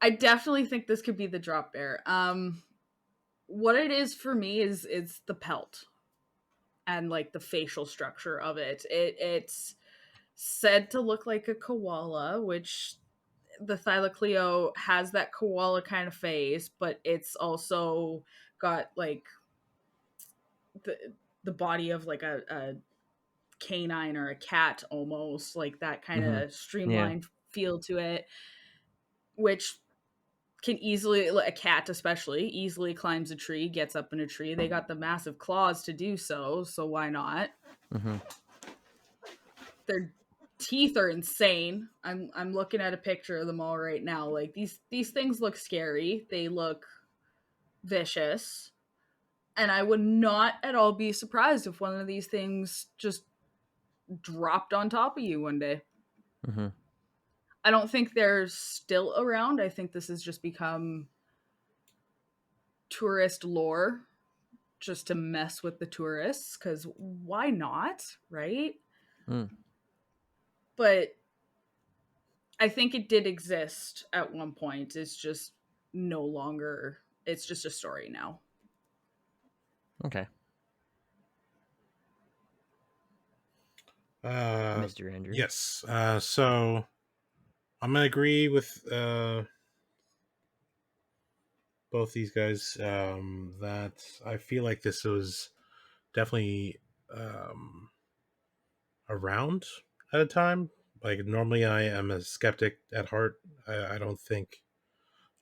I definitely think this could be the drop bear. What it is for me is the pelt and like the facial structure of it. It's said to look like a koala, which the thylacoleo has that koala kind of face, but it's also got like the body of like a canine or a cat, almost like that kind of streamlined feel to it, which can easily, a cat especially, easily climbs a tree, gets up in a tree. They got the massive claws to do so why not? They're teeth are insane. I'm looking at a picture of them all right now. Like these things look scary. They look vicious. And I would not at all be surprised if one of these things just dropped on top of you one day. Mm-hmm. I don't think they're still around. I think this has just become tourist lore just to mess with the tourists, because why not, right? Mm. But I think it did exist at one point. It's just no longer, it's just a story now. Okay. Mr. Andrew. Yes. So I'm gonna agree with both these guys that I feel like this was definitely around at a time. Like normally, I am a skeptic at heart. I don't think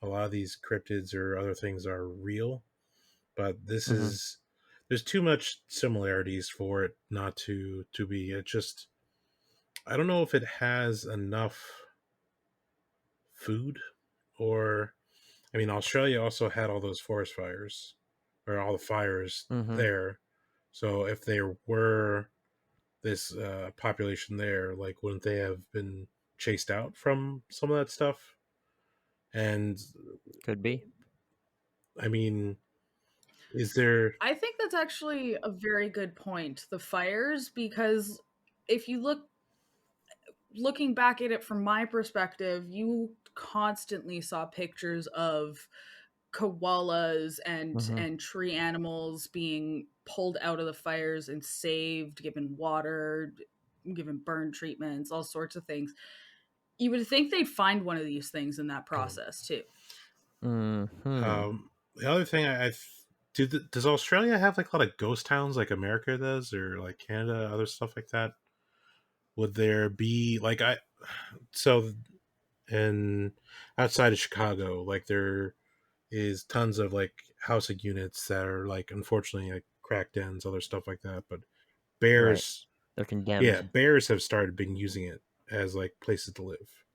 a lot of these cryptids or other things are real, but this is there's too much similarities for it not to be. It just I don't know if it has enough food or I mean Australia also had all those forest fires or all the fires there. So if there were this population there, like wouldn't they have been chased out from some of that stuff? And Could be. I mean, is there? I think that's actually a very good point. The fires, because if you looking back at it from my perspective, you constantly saw pictures of koalas and tree animals being pulled out of the fires and saved, given water, given burn treatments, all sorts of things. You would think they'd find one of these things in that process too. The other thing does Australia have like a lot of ghost towns like America does, or like Canada, other stuff like that? Would there be like and outside of Chicago, like there is tons of like housing units that are like unfortunately like crack dens, other stuff like that. But Right. bears, They're condemned. yeah, bears have started been using it as like places to live.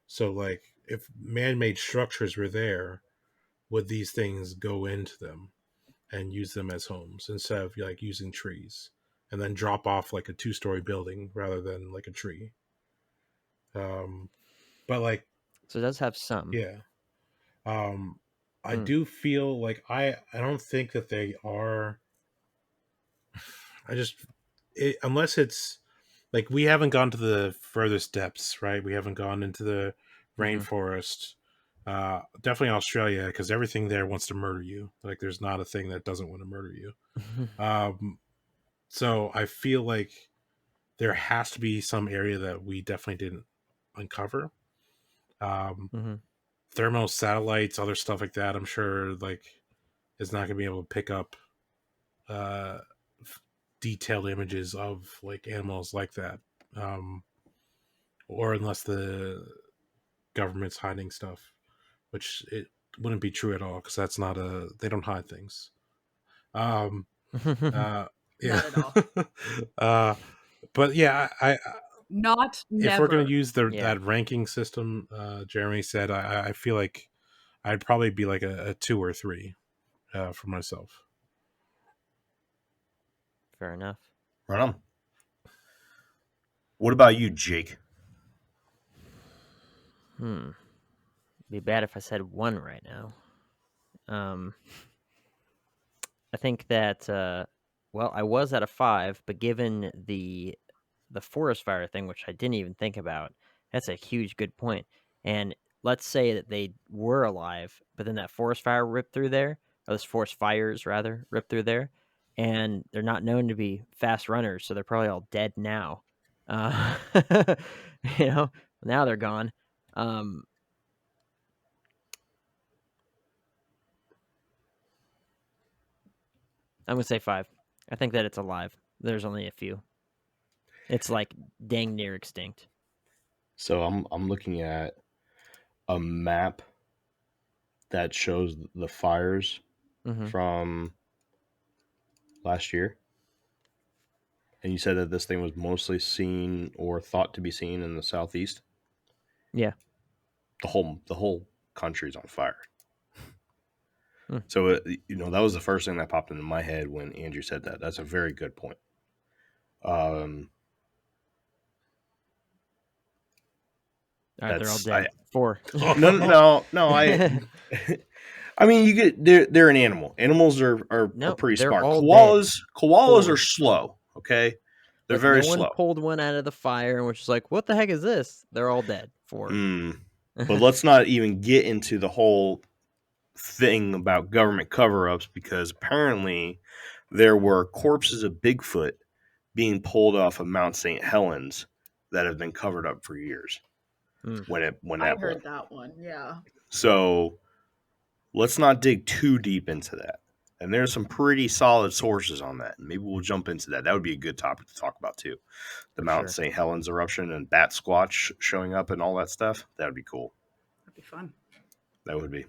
So like if man-made structures were there, would these things go into them and use them as homes instead of like using trees and then drop off like a 2-story building rather than like a tree? But like, So it does have some. yeah, I do feel like I don't think that they are. I just unless it's like we haven't gone to the furthest depths, right? We haven't gone into the rainforest. Definitely Australia, because everything there wants to murder you. Like there's not a thing that doesn't want to murder you. So I feel like there has to be some area that we definitely didn't uncover. Thermal satellites, other stuff like that. I'm sure like is not going to be able to pick up detailed images of like animals like that, or unless the government's hiding stuff, which it wouldn't be true at all because that's not they don't hide things. Yeah. Not at all. But yeah, Not never. If we're going to use that ranking system, Jeremy said, I feel like I'd probably be like a 2 or 3 for myself. Fair enough. Right on. What about you, Jake? Be bad if I said 1 right now. I think that I was at a 5, but given the forest fire thing, which I didn't even think about, that's a huge good point. And let's say that they were alive, but then that forest fire ripped through there, or those forest fires rather ripped through there, and they're not known to be fast runners, so they're probably all dead now. Now they're gone. I'm gonna say 5. I think that it's alive. There's only a few. It's like dang near extinct. So I'm looking at a map that shows the fires from last year. And you said that this thing was mostly seen or thought to be seen in the southeast? Yeah. The whole country's on fire. Hmm. So, that was the first thing that popped into my head when Andrew said that. That's a very good point. All right, they're all dead. 4. No. I mean, you get they're an animal. Animals are pretty they're smart. all Koalas Four. are slow. Okay, they're Like, very no one slow. pulled one out of the fire and was just like, "What the heck is this?" They're all dead. 4. But let's not even get into the whole thing about government cover-ups, because apparently there were corpses of Bigfoot being pulled off of Mount St. Helens that have been covered up for years. When I that heard that one, yeah. So let's not dig too deep into that. And there's some pretty solid sources on that. Maybe we'll jump into that. That would be a good topic to talk about too. The Mount St. Helens eruption and Bat Squatch showing up and all that stuff. That would be cool. That'd be fun. That would be.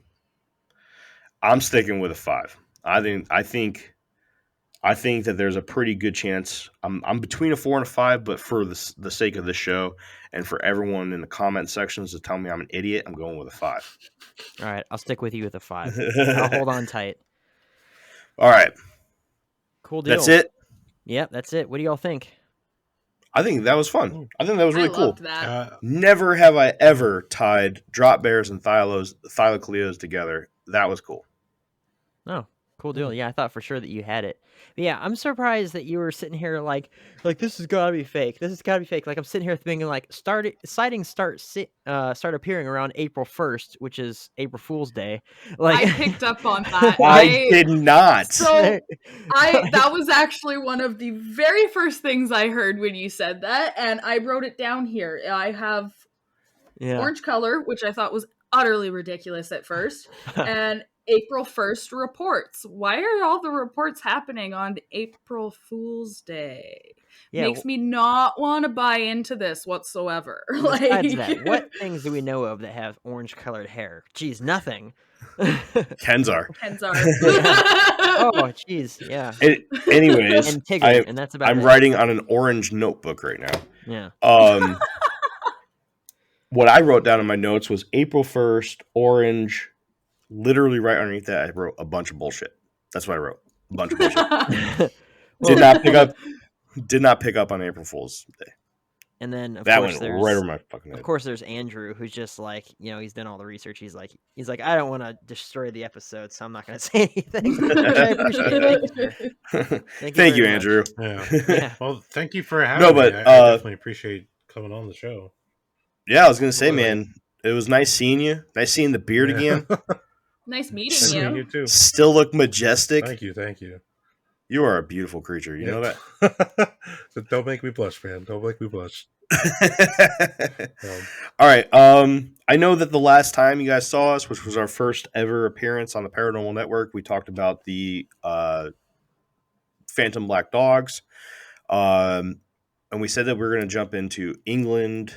I'm sticking with a 5. I think that there's a pretty good chance. I'm between a 4 and a 5, but for the sake of the show and for everyone in the comment sections to tell me I'm an idiot, I'm going with a 5. All right, I'll stick with you with a 5. I'll hold on tight. All right. Cool deal. That's it? Yep, that's it. What do y'all think? I think that was fun. I think that was really cool. Loved that. Never have I ever tied drop bears and thylacleos together. That was cool. Oh, cool deal. Yeah, I thought for sure that you had it. But yeah, I'm surprised that you were sitting here like this has got to be fake. This has got to be fake. Like, I'm sitting here thinking like sightings start appearing around April 1st, which is April Fool's Day. Like, I picked up on that. I did not. So that was actually one of the very first things I heard when you said that, and I wrote it down here. I have orange color, which I thought was utterly ridiculous at first, and April 1st reports. Why are all the reports happening on April Fool's Day? Makes me not want to buy into this whatsoever. Besides that, what things do we know of that have orange-colored hair? Geez, nothing. Kenzar. Oh, geez, yeah. Anyways, and Tigger, and that's about I'm it. writing on an orange notebook right now. Yeah. What I wrote down in my notes was April 1st, orange. Literally right underneath that, I wrote a bunch of bullshit. That's what I wrote. A bunch of bullshit. Did not pick up on April Fool's Day. And then that went right over my fucking head. Of course, there's Andrew, who's just like, he's done all the research. He's like, I don't want to destroy the episode, so I'm not going to say anything. I appreciate it. Thank you, Andrew. Yeah. Well, thank you for having me. I definitely appreciate coming on the show. Yeah, I was going to say, man, it was nice seeing you. Nice seeing the beard again. Nice meeting you. You too. Still look majestic. Thank you. You are a beautiful creature. You know that? So don't make me blush, man. Don't make me blush. All right. I know that the last time you guys saw us, which was our first ever appearance on the Paranormal Network, we talked about the phantom black dogs. And we said that we were going to jump into England,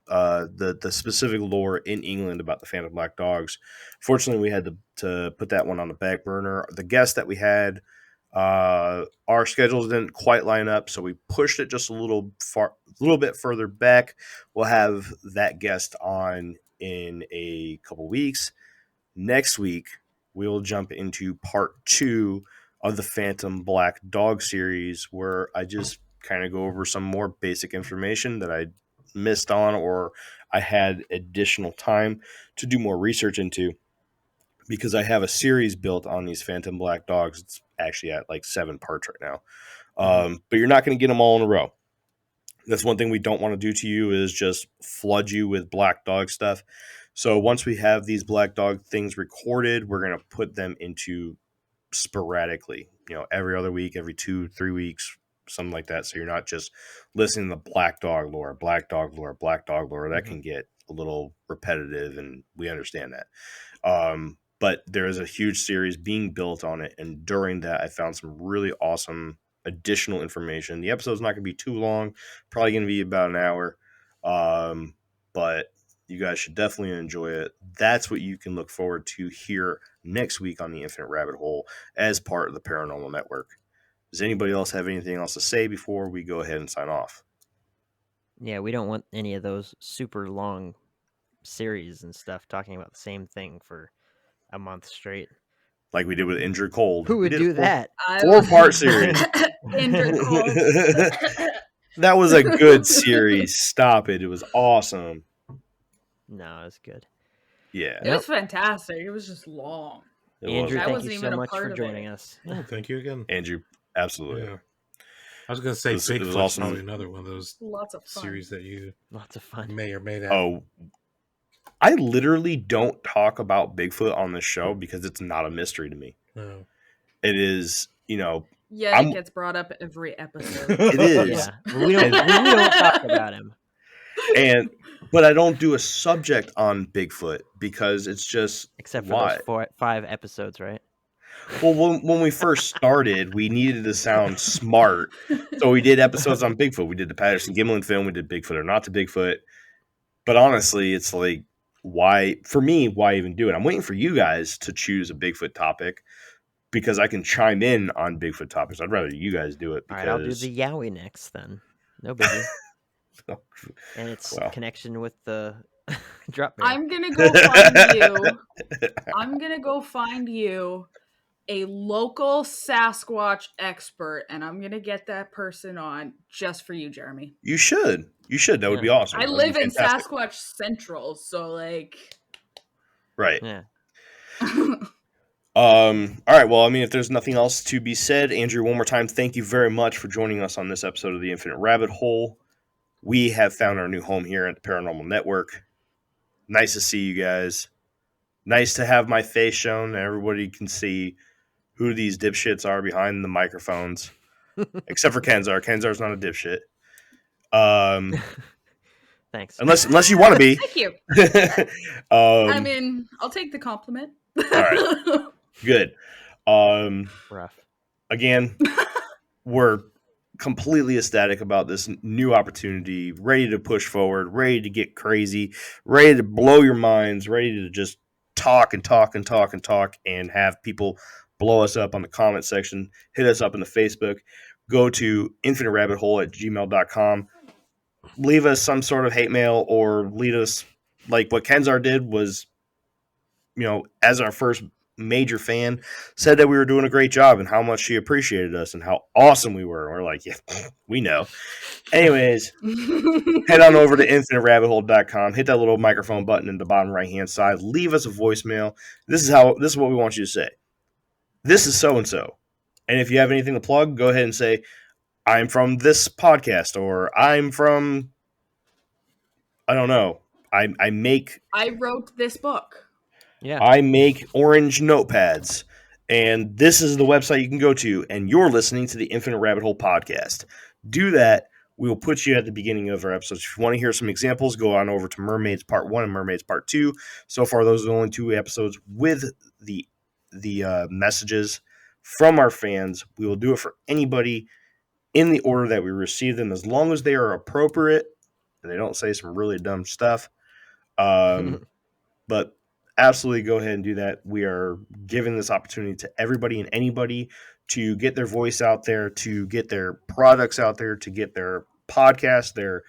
the specific lore in England about the phantom black dogs. Fortunately, we had to put that one on the back burner. The guest that we had, our schedules didn't quite line up, so we pushed it just a little bit further back. We'll have that guest on in a couple weeks. Next week, we'll jump into part 2 of the Phantom Black Dog series, where I just kind of go over some more basic information that I missed on or I had additional time to do more research into, because I have a series built on these Phantom Black Dogs. It's actually at like 7 parts right now. But you're not going to get them all in a row. That's one thing we don't want to do to you, is just flood you with black dog stuff. So once we have these black dog things recorded, we're going to put them into sporadically, every other week, every 2-3 weeks, something like that. So you're not just listening to black dog lore. That can get a little repetitive, and we understand that. But there is a huge series being built on it, and during that, I found some really awesome additional information. The episode's not going to be too long, probably going to be about an hour, but you guys should definitely enjoy it. That's what you can look forward to here next week on the Infinite Rabbit Hole as part of the Paranormal Network. Does anybody else have anything else to say before we go ahead and sign off? Yeah, we don't want any of those super long series and stuff talking about the same thing for a month straight. Like we did with Injured Cold. Who would do that? 4-part series. Injured Cold. That was a good series. Stop it. It was awesome. No, it's good. Yeah. It was fantastic. It was just long. Andrew, I thank wasn't you even so a much part for of joining it. us. Oh, thank you again. Andrew, absolutely. Yeah. I was going to say It was Bigfoot's awesome. probably another one of those Lots of fun. series that you Lots of fun. may or may not. Oh, I literally don't talk about Bigfoot on this show because it's not a mystery to me. Oh. It is, Yeah, it gets brought up every episode. It is. Yeah, we don't talk about him. But I don't do a subject on Bigfoot because it's just except for those 5 episodes, right? Well, when we first started, we needed to sound smart, so we did episodes on Bigfoot. We did the Patterson Gimlin film. We did Bigfoot or Not to Bigfoot. But honestly, it's like, why even do it? I'm waiting for you guys to choose a Bigfoot topic because I can chime in on Bigfoot topics. I'd rather you guys do it. Because... All right, I'll do the Yowie next then. No biggie. And its connection with the drop bear. I'm gonna go find you a local Sasquatch expert, and I'm gonna get that person on just for you, Jeremy. You should. That would be awesome. I live in Sasquatch Central, so right. Yeah. All right. Well, I mean, if there's nothing else to be said, Andrew, one more time, thank you very much for joining us on this episode of the Infinite Rabbit Hole. We have found our new home here at the Paranormal Network. Nice to see you guys. Nice to have my face shown and everybody can see who these dipshits are behind the microphones. Except for Kenzar. Kenzar's not a dipshit. Thanks. Unless you want to be. Thank you. I mean, I'll take the compliment. All right. Good. Rough. Again, we're completely ecstatic about this new opportunity, ready to push forward, ready to get crazy, ready to blow your minds, ready to just talk and have people blow us up on the comment section, hit us up in the Facebook, go to infiniterabbithole@gmail.com, leave us some sort of hate mail or lead us like what Kenzar did was, as our first major fan, said that we were doing a great job and how much she appreciated us and how awesome we were. And we're like, yeah, we know. Anyways, head on over to infiniterabbithole.com, hit that little microphone button in the bottom right-hand side, leave us a voicemail. This is what we want you to say. This is so-and-so. And if you have anything to plug, go ahead and say, I'm from this podcast, or I'm from, I don't know. I wrote this book. Yeah. I make orange notepads, and this is the website you can go to, and you're listening to the Infinite Rabbit Hole podcast. Do that. We will put you at the beginning of our episodes. If you want to hear some examples, go on over to Mermaids Part 1 and Mermaids Part 2. So far, those are the only 2 episodes with the messages from our fans. We will do it for anybody in the order that we receive them, as long as they are appropriate and they don't say some really dumb stuff. But absolutely go ahead and do that. We are giving this opportunity to everybody and anybody to get their voice out there, to get their products out there, to get their podcast, their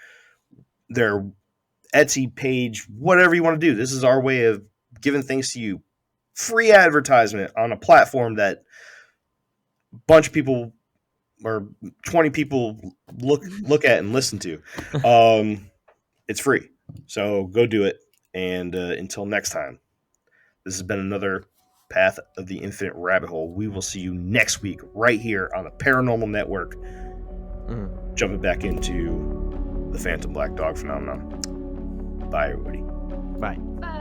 Etsy page, whatever you want to do. This is our way of giving things to you. Free advertisement on a platform that a bunch of people or 20 people look at and listen to. It's free. So go do it. And until next time, this has been another Path of the Infinite Rabbit Hole. We will see you next week right here on the Paranormal Network. Jumping back into the Phantom Black Dog phenomenon. Bye, everybody. Bye. Bye.